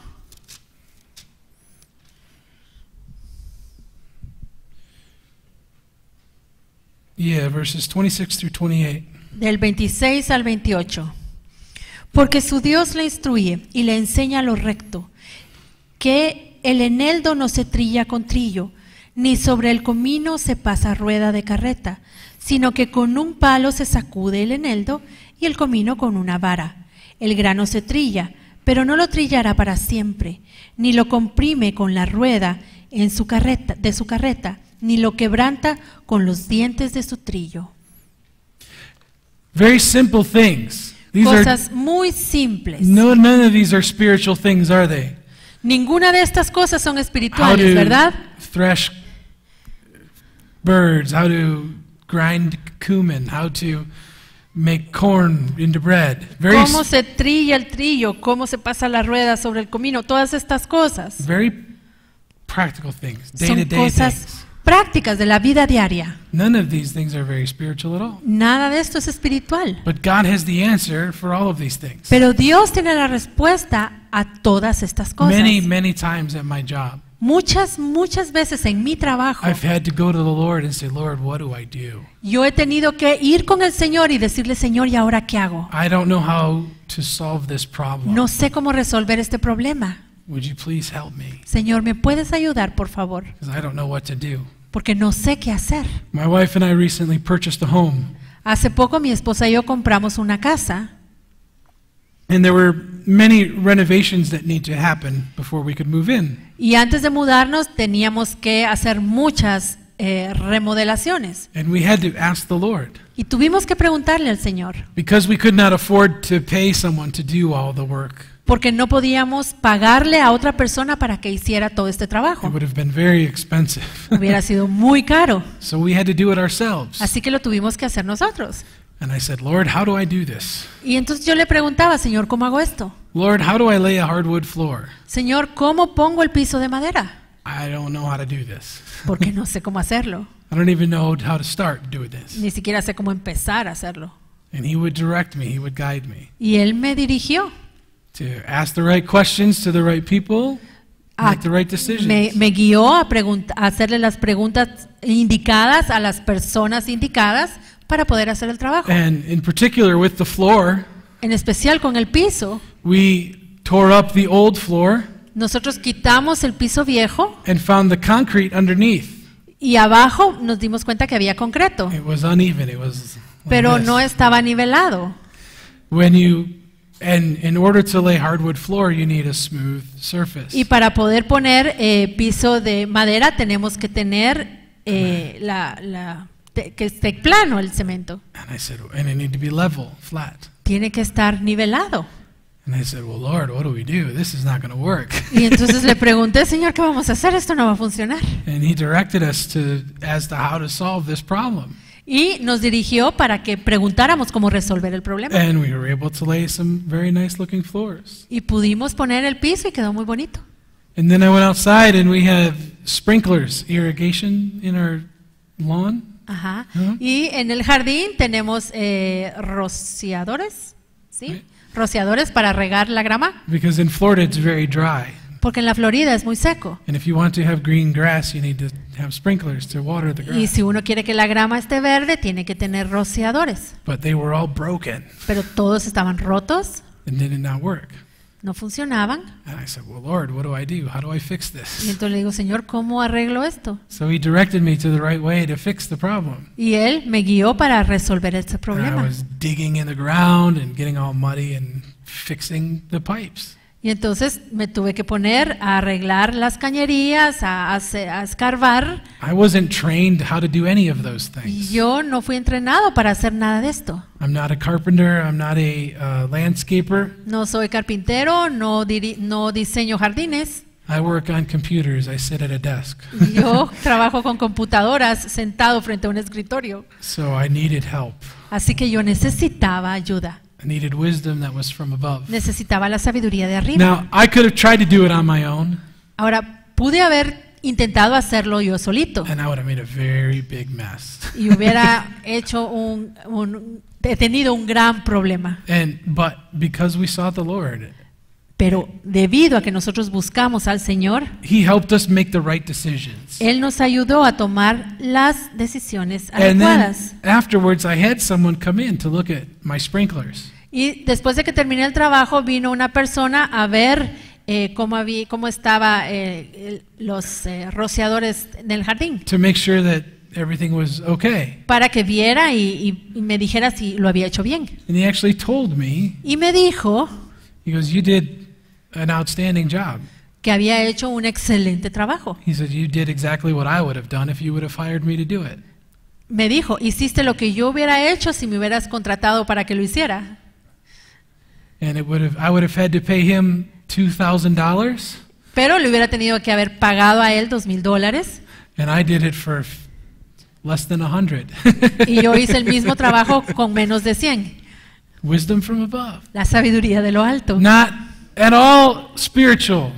Yeah, verses 26 through 28. Del 26 al 28. Porque su Dios le instruye y le enseña lo recto, que el eneldo no se trilla con trillo, ni sobre el comino se pasa rueda de carreta, sino que con un palo se sacude el eneldo y el comino con una vara. El grano se trilla, pero no lo trillará para siempre, ni lo comprime con la rueda de su carreta, ni lo quebranta con los dientes de su trillo. Very simple things. These are Cosas muy simples. none of these are spiritual things, are they? Ninguna de estas cosas son How espirituales, to ¿verdad? thresh birds, how to grind cumin, how to make corn into bread. Cómo se trilla el trillo, cómo se pasa la rueda sobre el comino, todas estas cosas Very practical things, son day-to-day cosas things. prácticas de la vida diaria. None of these things are very spiritual at all. Nada de esto es espiritual. But God has the answer for all of these things. Pero Dios tiene la respuesta a todas estas cosas. Many times at my job, Muchas veces en mi trabajo, I've had to go to the Lord and say, Lord, what do I do? yo he tenido que ir con el Señor y decirle, Señor, ¿y ahora qué hago? I don't know how to solve this problem. No sé cómo resolver este problema. Would you please help me? Señor, ¿me puedes ayudar, por favor? Because I don't know what to do. Porque no sé qué hacer. My wife and I recently purchased a home. Hace poco mi esposa y yo compramos una casa And there were many renovations that need to happen before we could move in. y antes de mudarnos teníamos que hacer muchas remodelaciones. And we had to ask the Lord. Y tuvimos que preguntarle al Señor, Because we could not afford to pay someone to do all the work. porque no podíamos pagarle a otra persona para que hiciera todo este It trabajo. would have been very expensive. Hubiera sido muy caro. So we had to do it ourselves. Así que lo tuvimos que hacer nosotros. And I said, Lord, how do I do this? Y entonces yo le preguntaba, Señor, ¿cómo hago esto? Lord, how do I lay a hardwood floor? Señor, ¿cómo pongo el piso de madera? I don't know how to do this. Porque no sé cómo hacerlo. I don't even know how to start doing this. Ni siquiera sé cómo empezar a hacerlo. And he would direct me, he would guide me Y Él me dirigió. to ask the right questions to the right people, make the right decisions. Me guió a hacerle las preguntas indicadas a las personas indicadas para poder hacer el trabajo. And in particular with the floor, En especial con el piso, we tore up the old floor nosotros quitamos el piso viejo and found the concrete underneath. y abajo nos dimos cuenta que había concreto, It was uneven, it was like pero this. no estaba nivelado. And in order to lay hardwood floor, you need a smooth surface. Y para poder poner piso de madera tenemos que tener que esté plano el cemento. And I said, and it need to be level, flat. Tiene que estar nivelado. And I said, well, Lord, what do we do? This is not going to work. Y entonces le pregunté, Señor, ¿qué vamos a hacer? Esto no va a funcionar. And he directed us as to how to solve this problem. Y nos dirigió para que preguntáramos cómo resolver el problema. And we were able to lay some very nice looking floors. Y pudimos poner el piso y quedó muy bonito. And then I went outside and we have sprinklers, irrigation in our lawn. Ajá. Ajá. Y en el jardín tenemos rociadores, ¿sí? Sí. Rociadores para regar la grama, Because in Florida it's very dry. porque en la Florida es muy seco. And if you want to have green grass, you need to have sprinklers to water the Y grass. si uno quiere que la grama esté verde, tiene que tener rociadores. But they were all broken Pero todos estaban rotos, and did not work. no funcionaban. And I said, well, Lord, what do I do? How do I fix Y this? entonces le digo, Señor, ¿cómo arreglo esto? So he directed me to the right way to fix the problem. Y Él me guió para resolver este And I problema. was digging in the ground and getting all muddy and fixing the pipes. Y entonces me tuve que poner a arreglar las cañerías, a escarbar. I wasn't trained how to do any of those Y things. yo no fui entrenado para hacer nada de esto. I'm not a carpenter. I'm not a landscaper. No soy carpintero, no diseño jardines. I work on computers. I sit at a desk. Yo trabajo con computadoras sentado frente a un escritorio. So I needed help. Así que yo necesitaba ayuda. I needed wisdom that was from above. Necesitaba la sabiduría de arriba. Now, I could have tried to do it on my own, Ahora, pude haber intentado hacerlo yo solito and I would have made a very big mess. y hubiera hecho he tenido un gran problema. But because we sought the Lord, Pero debido a que nosotros buscamos al Señor, He helped us make the right decisions. Él nos ayudó a tomar las decisiones And then adecuadas. afterwards, I had someone come in to look at my sprinklers. Y después de que terminé el trabajo, vino una persona a ver cómo estaban los rociadores del jardín, To make sure that everything was okay. para que viera y me dijera si lo había hecho bien. And he actually told me, Y me dijo he goes, you did an outstanding job. que había hecho un excelente trabajo. He said, you did exactly what I would have done if you would have hired me to do it. Me dijo, hiciste lo que yo hubiera hecho si me hubieras contratado para que lo hiciera. And I would have had to pay him $2,000, Pero le hubiera tenido que haber pagado a él $2,000. and I did it for less than 100. Y yo hice el mismo trabajo con menos de 100. Wisdom from above. La sabiduría de lo alto. Not at all spiritual.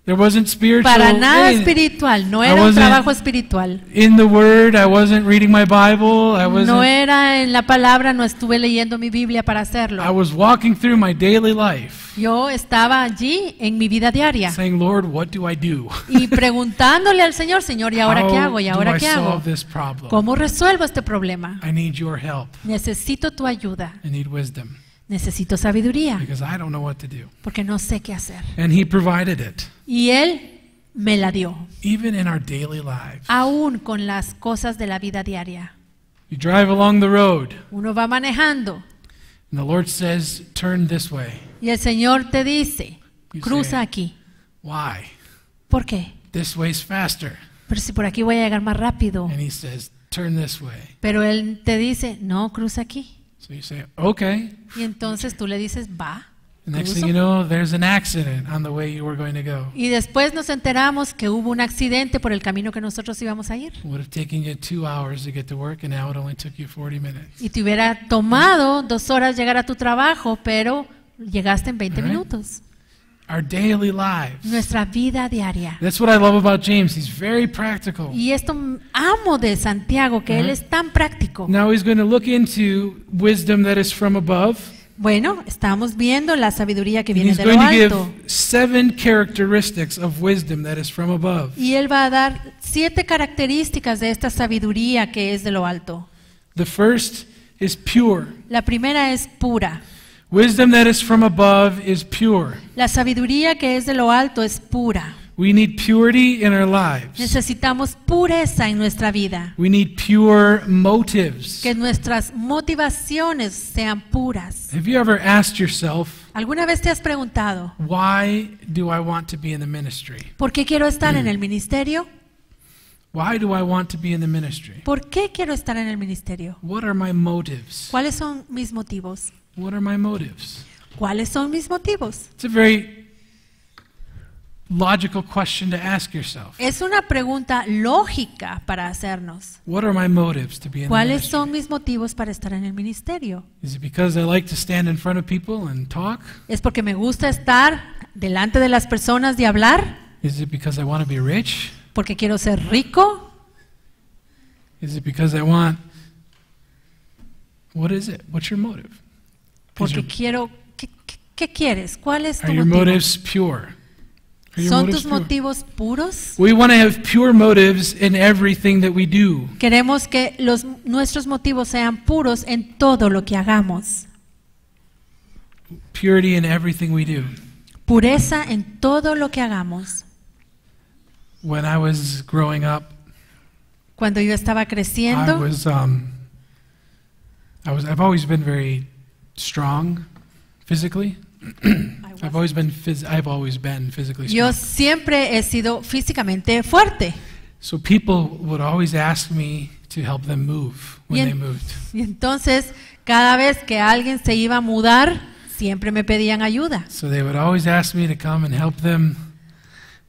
There wasn't spiritual. Para nada hey, espiritual, no I era un wasn't trabajo espiritual. in the Word. I wasn't reading my Bible. I wasn't. No era en la palabra, no estuve leyendo mi Biblia para hacerlo. I was walking through my daily life, Yo estaba allí en mi vida diaria saying, "Lord, what do I do? y preguntándole al Señor, Señor, ¿y ahora qué hago? ¿Y How do ahora I qué hago? solve this problem? ¿Cómo resuelvo este problema? I need your help. Necesito tu ayuda, I need wisdom necesito sabiduría, because I don't know what to do." porque no sé qué hacer. And He provided it, Y Él me la dio, even in our daily lives. aún con las cosas de la vida diaria. You drive along the road, Uno va manejando and the Lord says, "Turn this way." y el Señor te dice, You cruza say, aquí. "Why? ¿Por qué? This way's faster." Pero si por aquí voy a llegar más rápido. And He says, "Turn this way." Pero Él te dice, no, cruza aquí. So you say, "Okay." Y entonces tú le dices, va. The next Cruzo. thing you know, there's an accident on the way you were going to go. Y después nos enteramos que hubo un accidente por el camino que nosotros íbamos a ir. It would have taken you 2 hours to get to work, and now it only took you 40 minutes. Y te hubiera tomado 2 horas llegar a tu trabajo, pero llegaste en 20 Alright. minutos. Our daily lives. Nuestra vida diaria. That's what I love about James. He's very practical. Y esto amo de Santiago, que él es tan práctico. Now he's going to look into wisdom that is from above. Bueno, estamos viendo la sabiduría que And viene he's de lo going to give alto. 7 characteristics of wisdom that is from above. Y él va a dar 7 características de esta sabiduría que es de lo alto. The first is pure. La primera es pura. Wisdom that is from above is pure. La sabiduría que es de lo alto es pura. We need purity in our lives. Necesitamos pureza en nuestra vida. We need pure motives. Que nuestras motivaciones sean puras. Have you ever asked yourself, ¿Alguna vez te has preguntado, why do I want to be in the ministry? ¿por qué quiero estar en el ministerio? Why do I want to be in the ministry? ¿Por qué quiero estar en el ministerio? What are my motives? ¿Cuáles son mis motivos? What are my motives? ¿Cuáles son mis motivos? It's a very logical question to ask yourself. Es una pregunta lógica para hacernos. What are my motives to be in the ¿Cuáles ministry? son mis motivos para estar en el ministerio? Is it because I like to stand in front of people and talk? ¿Es porque me gusta estar delante de las personas y hablar? Is it because I want to be rich? ¿Porque quiero ser rico? Is it because I want... What is it? What's your motive? Is Porque your- quiero... ¿Qué quieres? ¿Cuál es tu Are your motivo? motives pure? Are your ¿Son motives tus pure? motivos puros? We want to have pure motives in everything that we do. Queremos que nuestros motivos sean puros en todo lo que hagamos. Purity in everything we do. Pureza en todo lo que hagamos. When I was growing up, Cuando yo estaba creciendo, I've always been very strong physically. I've always been physically yo strong. siempre he sido físicamente fuerte. So people would always ask me to help them move when they moved. Y entonces, cada vez que alguien se iba a mudar, siempre me pedían ayuda. So they would always ask me to come and help them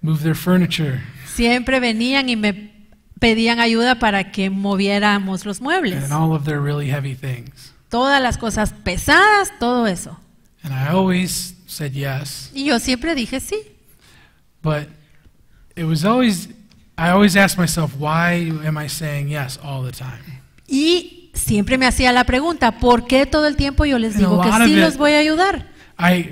move their furniture. Siempre venían y me pedían ayuda para que moviéramos los muebles. And all of their really heavy things. Todas las cosas pesadas, todo eso. And I always said yes, Y yo siempre dije sí. but I always asked myself, why am I saying yes all the time? Y siempre me hacía la pregunta, ¿por qué todo el tiempo yo les And a digo que lot of sí it- los voy a ayudar?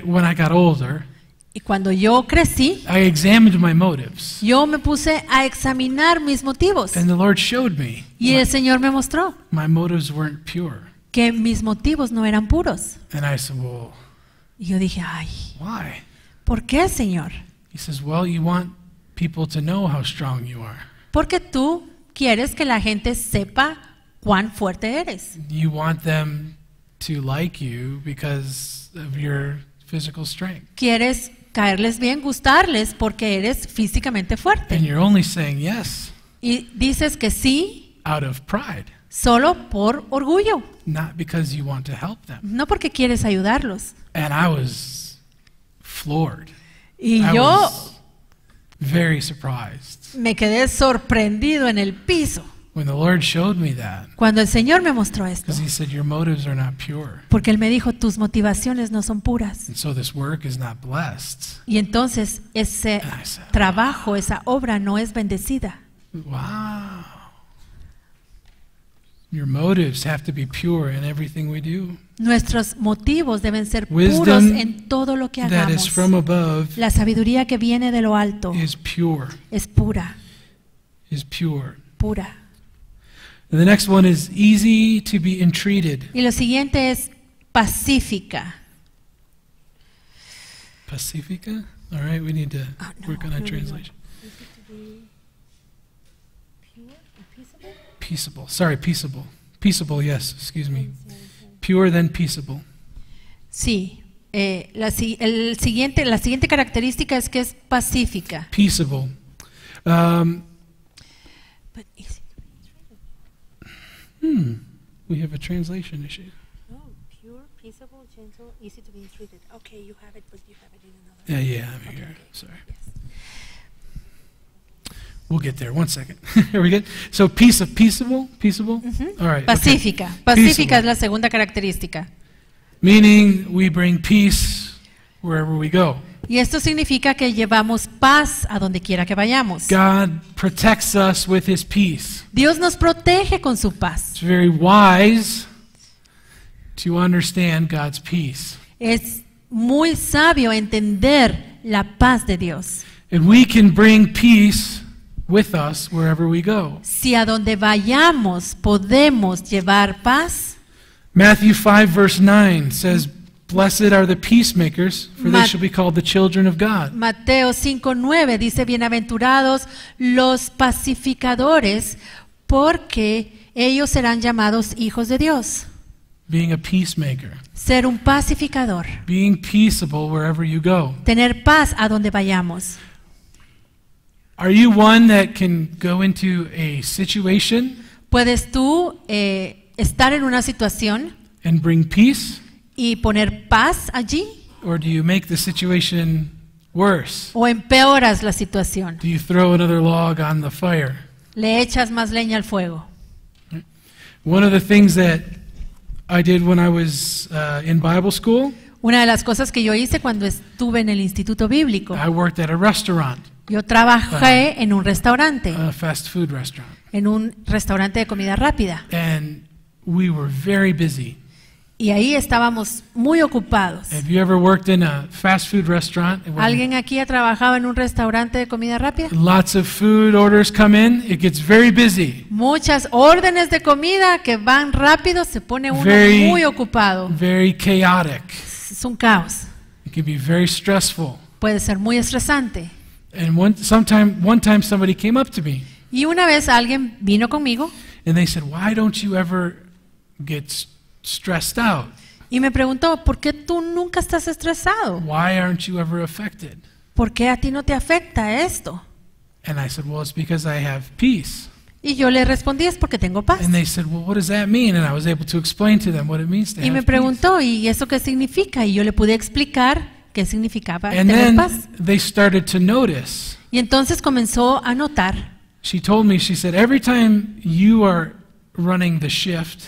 When I got older, Y cuando yo crecí, I examined my motives, yo me puse a examinar mis motivos. and the Lord showed me Y el Señor me mostró my motives weren't pure. que mis motivos no eran puros. And I said, well, Y yo dije, ay, why? ¿por qué, Señor? He says, well, you want people to know how strong you are. Porque tú quieres que la gente sepa cuán fuerte eres. You want them to like you because of your physical strength. Quieres caerles bien, gustarles porque eres físicamente And fuerte. you're only saying yes Y dices que sí out of pride, solo por orgullo, not because you want to help them. no porque quieres ayudarlos. And I was floored. Y I yo was very surprised. me quedé sorprendido en el piso. When the Lord showed me that, cuando el Señor me mostró esto, because He said, your motives are not pure. porque Él me dijo, tus motivaciones no son puras. And so this work is not blessed. Y entonces ese And I said, trabajo, esa obra no es bendecida. wow. Your motives have to be pure in everything we do. Nuestros motivos deben ser Wisdom puros en todo lo que That is hagamos. from above La sabiduría que viene de lo alto is pure. es pura, Is pure. pura. And the next one is easy to be entreated. Y lo siguiente es pacífica. Pacifica? All right, we need to Oh, no, work on that no, no, no. translation. Peaceable. Sorry, peaceable. Peaceable, yes, excuse me. Pure then peaceable. Sí, la siguiente característica es que es pacífica. Peaceable. But easy. We have a translation issue. No, pure, peaceable, gentle, easy to be entreated. Okay, you have it, but you have it in another. Yeah, I'm here. Okay. Sorry. Yes. We'll get there. 1 second. Are we good? So peaceable? All right. okay. Pacífica. Pacífica Peaceable. es la segunda característica. Meaning we bring peace wherever we go. Y esto significa que llevamos paz a donde quiera que vayamos. God protects us with His peace. Dios nos protege con su paz. It's very wise to understand God's peace. Es muy sabio entender la paz de Dios. And we can bring peace with us wherever we go. Si a donde vayamos podemos llevar paz, Matthew 5 verse 9 says, "Blessed are the peacemakers, for they Ma- shall be called the children of God." Mateo 5:9 dice, bienaventurados los pacificadores, porque ellos serán llamados hijos de Dios. Being a peacemaker, Ser un pacificador, being peaceable wherever you go. tener paz a donde vayamos. Are you one that can go into a situation ¿Puedes tú estar en una situación and bring peace, y poner paz allí? or do you make the situation worse? ¿O empeoras la situación? Do you throw another log on the fire? ¿Le echas más leña al fuego? One of the things that I did when I was in Bible school, Una de las cosas que yo hice cuando estuve en el instituto bíblico, I worked at a restaurant, yo trabajé en un restaurante, a fast food restaurant, en un restaurante de comida rápida. and we were very busy. Y ahí estábamos muy ocupados. Have you ever worked in a fast food restaurant? When ¿Alguien aquí ha trabajado en un restaurante de comida rápida? lots of food orders come in, it gets very busy, Muchas órdenes de comida que van rápido, se pone uno Very- muy ocupado. very chaotic. Es un caos. It can be very stressful. Puede ser muy estresante. And one time somebody came up to me Y una vez alguien vino conmigo and they said, "Why don't you ever get stressed out? y me preguntó, ¿por qué tú nunca estás estresado? Why aren't you ever affected?" ¿Por qué a ti no te afecta esto? And I said, "Well, it's because I have peace." Y yo le respondí, es porque tengo paz. And they said, "Well, what does that mean?" And I was able to explain to them what it means to Y me have peace. preguntó, ¿y eso qué significa? Y yo le pude explicar qué significaba And tener then paz. they started to notice. Y entonces comenzó a notar. She told me, she said, "Every time you are running the shift,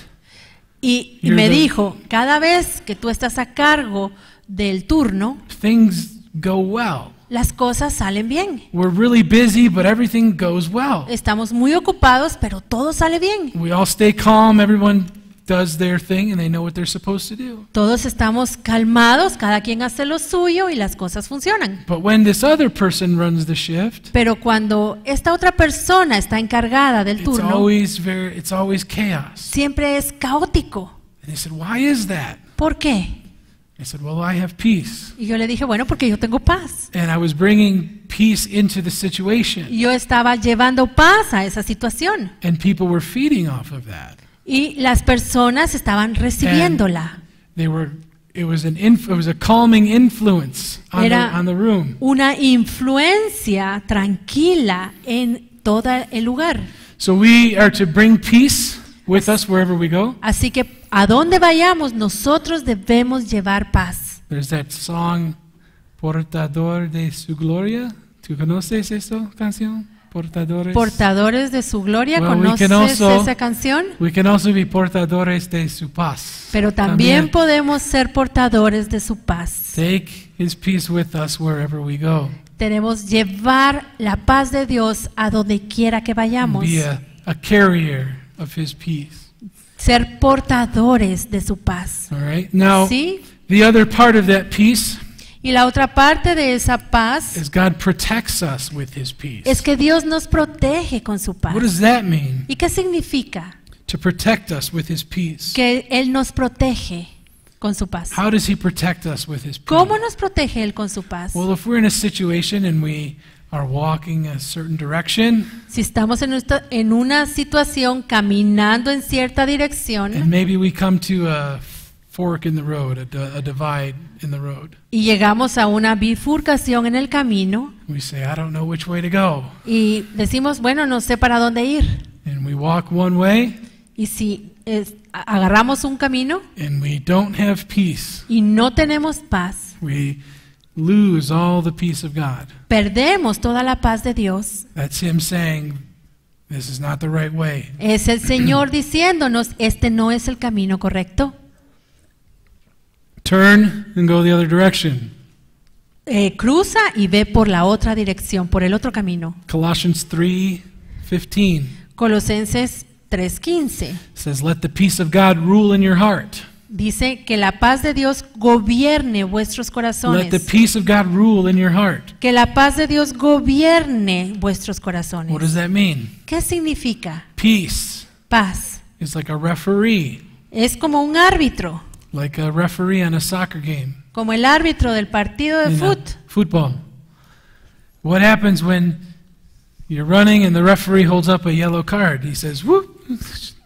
Y You're me the- dijo, cada vez que tú estás a cargo del turno, things go well. las cosas salen bien. We're really busy, but everything goes well. Estamos muy ocupados, pero todo sale bien. We all stay calm, everyone does their thing, and they know what they're supposed to do. Todos estamos calmados, cada quien hace lo suyo y las cosas funcionan. But when this other person runs the shift, Pero cuando esta otra persona está encargada del turno, it's always chaos." siempre es caótico. And they said, "Why is that?" ¿Por qué? I said, "Well, I have peace." Y yo le dije, bueno, porque yo tengo paz. And I was bringing peace into the situation. Y yo estaba llevando paz a esa situación. And people were feeding off of that. Y las personas estaban recibiéndola. It was a calming influence Era on the room. una influencia tranquila en todo el lugar. So we are to bring peace with us wherever we go. Así que a donde vayamos, nosotros debemos llevar paz. There's that song, Portador de su gloria. ¿Tú conoces esa canción? Portadores. Portadores de su gloria. Well, we can ¿Conoces also- esa canción? We can also be portadores de su paz. Pero también podemos ser portadores de su paz. Take his peace with us wherever we go. Tenemos llevar la paz de Dios a donde quiera que vayamos. Be a carrier of his peace. Ser portadores de su paz. All right. Now, ¿Sí? the other part of that peace Y la otra parte de esa paz is God protects us with his peace. es que Dios nos protege con su paz. What does that mean? ¿Y qué significa? To protect us with his peace. Que Él nos protege con su paz. How does he protect us with his peace? ¿Cómo nos protege Él con su paz? Well, if we're in a situation and we are walking a certain direction, Si estamos en una situación caminando en cierta and dirección maybe we come to a fork in the road, a divide in the road, y llegamos a una bifurcación en el camino we say, I don't know which way to go. y decimos, bueno, no sé para dónde ir. And we walk one way, Y si agarramos un camino and we don't have peace. y no tenemos paz, We lose all the peace of God. perdemos toda la paz de Dios. That's him saying, this is not the right way. Es el Señor diciéndonos, este no es el camino correcto. Turn and go the other direction. Cruza y ve por la otra dirección, por el otro camino. Colossians 3:15 Colosenses 3:15 says, let the peace of God rule in your heart. dice que la paz de Dios gobierne vuestros Let the corazones. peace of God rule in your heart. Que la paz de Dios gobierne vuestros What does corazones. that mean? ¿Qué significa? Peace Paz. is like a referee, Es como un árbitro, like a referee on a soccer game. como el árbitro del partido de in a football. What happens when you're running and the referee holds up a yellow card? He says, whoop.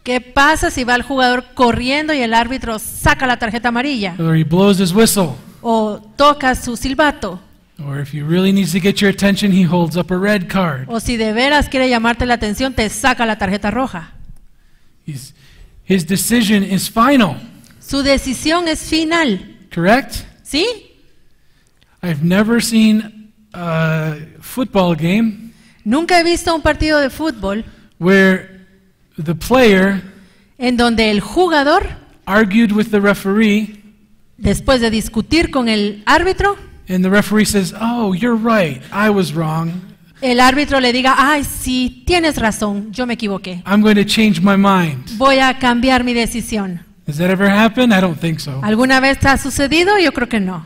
¿Qué pasa si va el jugador corriendo y el árbitro saca la tarjeta amarilla? Or he blows his whistle. O toca su silbato. Or if he really needs to get your attention, he holds up a red card. O si de veras quiere llamarte la atención, te saca la tarjeta roja. His decision is final, Su decisión es final. correct? ¿Sí? I've never seen a football game Nunca he visto un partido de fútbol where the player en donde el jugador, argued with the referee después de discutir con el árbitro, and the referee says, oh, you're right, I was wrong. el árbitro le diga, ay, sí, tienes razón, yo me equivoqué. I'm going to change my mind. Voy a cambiar mi decisión. Has that ever happened? I don't think so. ¿Alguna vez ha sucedido? Yo creo que no.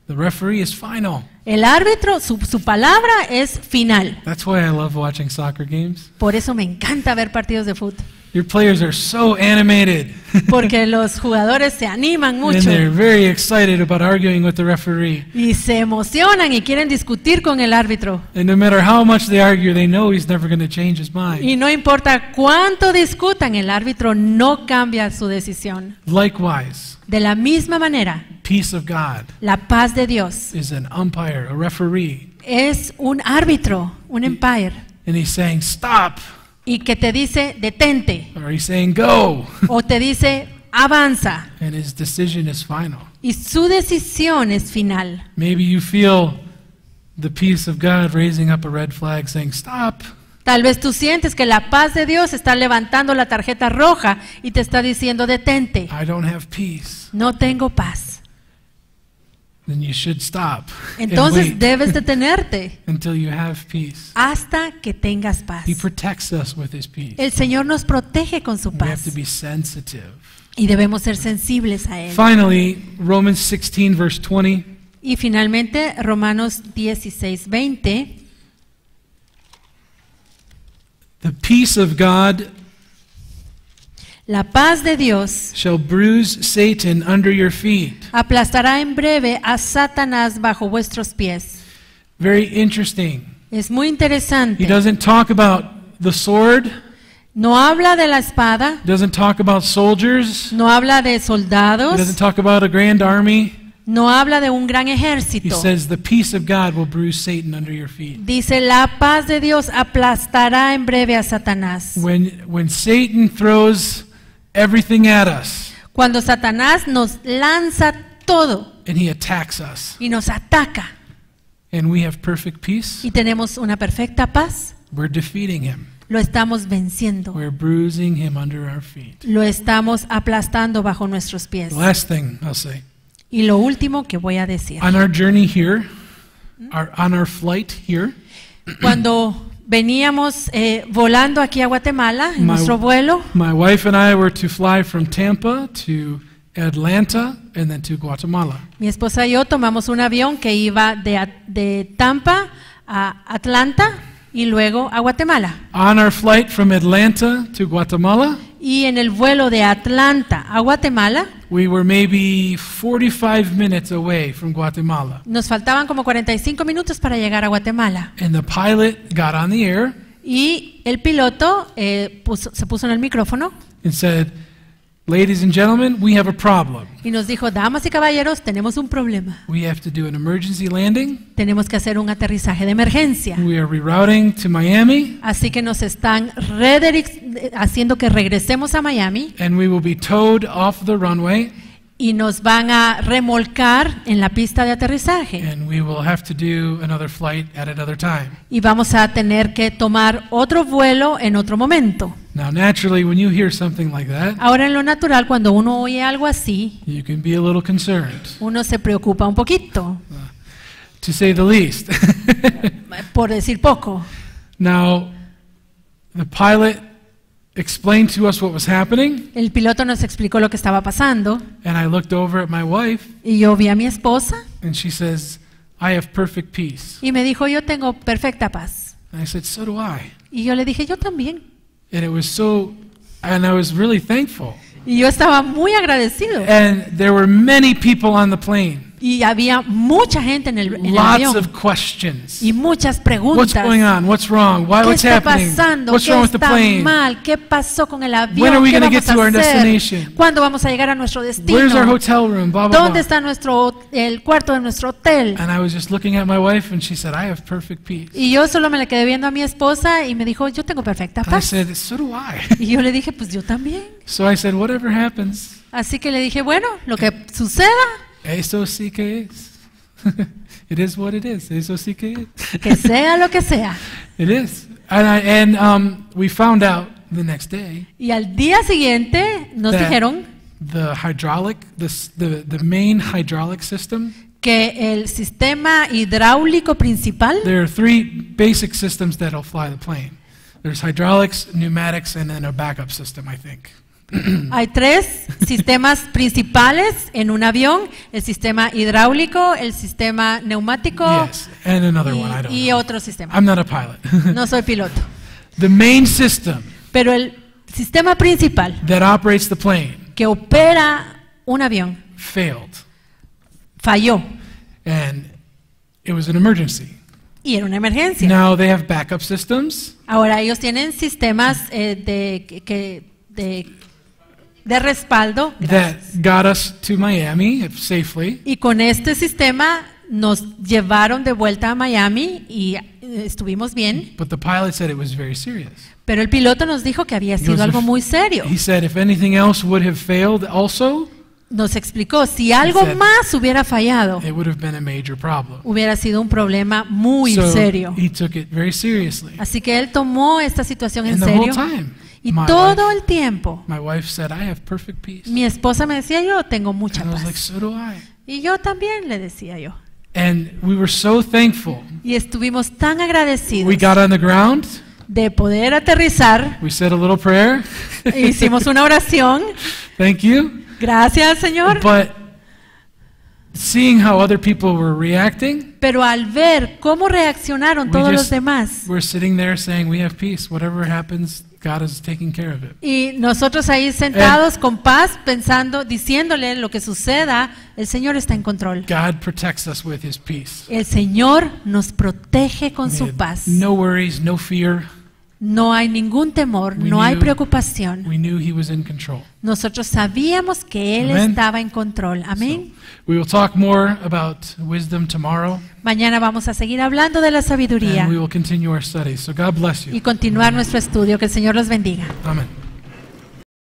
The referee is final. El árbitro, su palabra es final. That's why I love watching soccer games. Por eso me encanta ver partidos de fútbol. Your players are so animated. Porque los jugadores se animan And mucho they're very excited about arguing with the referee. y se emocionan y quieren discutir con el árbitro. And no matter how much they argue, they know he's never going to change his mind. Y no importa cuánto discutan, el árbitro no cambia su decisión. Likewise, De la misma manera, peace of God la paz de Dios is an umpire, a referee. es un árbitro, un umpire, And he's saying, stop. y que te dice detente Or he's saying, go. o te dice avanza. And his decision is final. Y su decisión es final. Maybe you feel the peace of God raising up a red flag saying, stop. Tal vez tú sientes que la paz de Dios está levantando la tarjeta roja y te está diciendo detente, I don't have peace. no tengo paz. Then you should stop and Entonces wait debes detenerte until you have peace. hasta que tengas paz. He protects us with his peace. El Señor nos protege con su We have to paz be sensitive. y debemos ser sensibles a Él. Finally, Romans 16, verse 20. Y finalmente, Romanos 16:20, The peace of God la paz de Dios shall bruise Satan under your feet. aplastará en breve a Satanás bajo vuestros pies. Very interesting. Es muy He interesante. doesn't talk about the sword, No habla de la espada, doesn't talk about soldiers, no habla de he soldados, doesn't talk about a grand army. no habla de un gran He ejército. says the peace of God will bruise Satan under your feet. Dice, la paz de Dios aplastará en breve a Satanás. When Satan throws everything at us Cuando Satanás nos lanza todo and he attacks us y nos ataca and we have perfect peace, y tenemos una perfecta paz, We're defeating him. Lo estamos venciendo. We're bruising him under our feet. Lo estamos aplastando bajo nuestros pies. The last thing I'll say. Y lo último que voy a decir. On our journey here, on our flight here, Cuando veníamos volando aquí a Guatemala, en nuestro vuelo, my wife and I were to fly from Tampa to Atlanta and then to Guatemala. mi esposa y yo tomamos un avión que iba de Tampa a Atlanta y luego a Guatemala. On our flight from Atlanta to Guatemala, Y en el vuelo de Atlanta a Guatemala, we were maybe 45 minutes away from Guatemala. nos faltaban como 45 minutos para llegar a Guatemala. And the pilot got on the air Y el piloto se puso en el micrófono and said, "Ladies and gentlemen, we have a problem. y nos dijo, damas y caballeros, tenemos un problema. We have to do an emergency landing. Tenemos que hacer un aterrizaje de emergencia. We are rerouting to Miami, Así que nos están haciendo que regresemos a Miami and we will be towed off the runway, y nos van a remolcar en la pista de aterrizaje. and we will have to do another flight at another time." Y vamos a tener que tomar otro vuelo en otro momento. Now, naturally, when you hear something like that, Ahora, en lo natural, cuando uno oye algo así, you can be a little concerned, uno se preocupa un poquito, to say the least. por decir poco. Now, the pilot explained to us what was happening, El piloto nos explicó lo que estaba pasando and I looked over at my wife, y yo vi a mi esposa and she says, "I have perfect peace." y me dijo, yo tengo perfecta paz. And I said, "So do I." Y yo le dije, yo también. And I was really thankful. Y yo estaba muy agradecido. And there were many people on the plane. Y había mucha gente en el Lots avión of questions. y muchas What's preguntas. going on? What's wrong? ¿Qué What's está happening? pasando? What's ¿Qué wrong with the está plane? mal? ¿Qué pasó con el avión? When are we ¿Qué going to get vamos to a our hacer? destination? ¿Cuándo vamos a llegar a nuestro destino? Where's our hotel room? Blah, blah, ¿Dónde blah. está el cuarto de nuestro hotel? And I was just looking at my wife, and she said, "I have perfect peace." Y yo solo me le quedé viendo a mi esposa y me dijo, yo tengo perfecta And I paz. said, "So do I." Y yo le dije, pues yo también. So I said, "Whatever happens, Así que le dije, bueno, lo que suceda, eso sí que es." It is what it is. Eso sí que es. que sea lo que sea. It is. And we found out the next day Y al día siguiente nos that dijeron the main hydraulic system, que el sistema hidráulico principal, there are three basic systems that'll fly the plane. There's hydraulics, pneumatics, and then a backup system, I think. hay 3 sistemas principales en un avión: el sistema hidráulico, el sistema neumático Yes, and another one, I don't y know. otro sistema. I'm not a pilot. No soy piloto. The main system Pero el sistema principal that operates the plane que opera un avión failed, falló and it was an emergency. y era una emergencia. Now they have backup systems Ahora ellos tienen sistemas de respaldo. that Gracias. got us to Miami safely. Y con este sistema nos llevaron de vuelta a Miami y estuvimos bien. But the pilot said it was very serious. Pero el piloto nos dijo que había He sido goes, algo "If-" muy serio. He said if anything else would have failed also, Nos explicó, si algo said- más hubiera fallado, it would have been a major problem. hubiera sido un problema muy So serio. he took it very seriously. Así que él tomó esta situación en And the whole serio. time, Y my todo wife- el tiempo, my wife said, "I have perfect peace." mi esposa me decía, yo tengo mucha And I was like, paz. "So do I." Y yo también, le decía yo. And we were so thankful. Y estuvimos tan We agradecidos got on the ground. de poder aterrizar. We said a little prayer. Hicimos una oración. Thank you. Gracias, Señor. But seeing how other people were reacting, Pero al ver cómo reaccionaron we todos los just demás, were sitting there saying, "We have peace. Whatever happens, God is taking care of it." y nosotros ahí sentados con paz, pensando, diciéndole lo que suceda, el Señor está en control. God protects us with His peace. El Señor nos protege con We su had paz. no worries, no fear. No hay ningún temor, We no hay knew- preocupación. We knew He was in control. Nosotros sabíamos que Él Amen. estaba en control. Amén. We will talk more about wisdom tomorrow, Mañana vamos a seguir hablando de la sabiduría and we will continue our studies. So God bless y you. continuar nuestro estudio. Que el Señor los bendiga. Amen.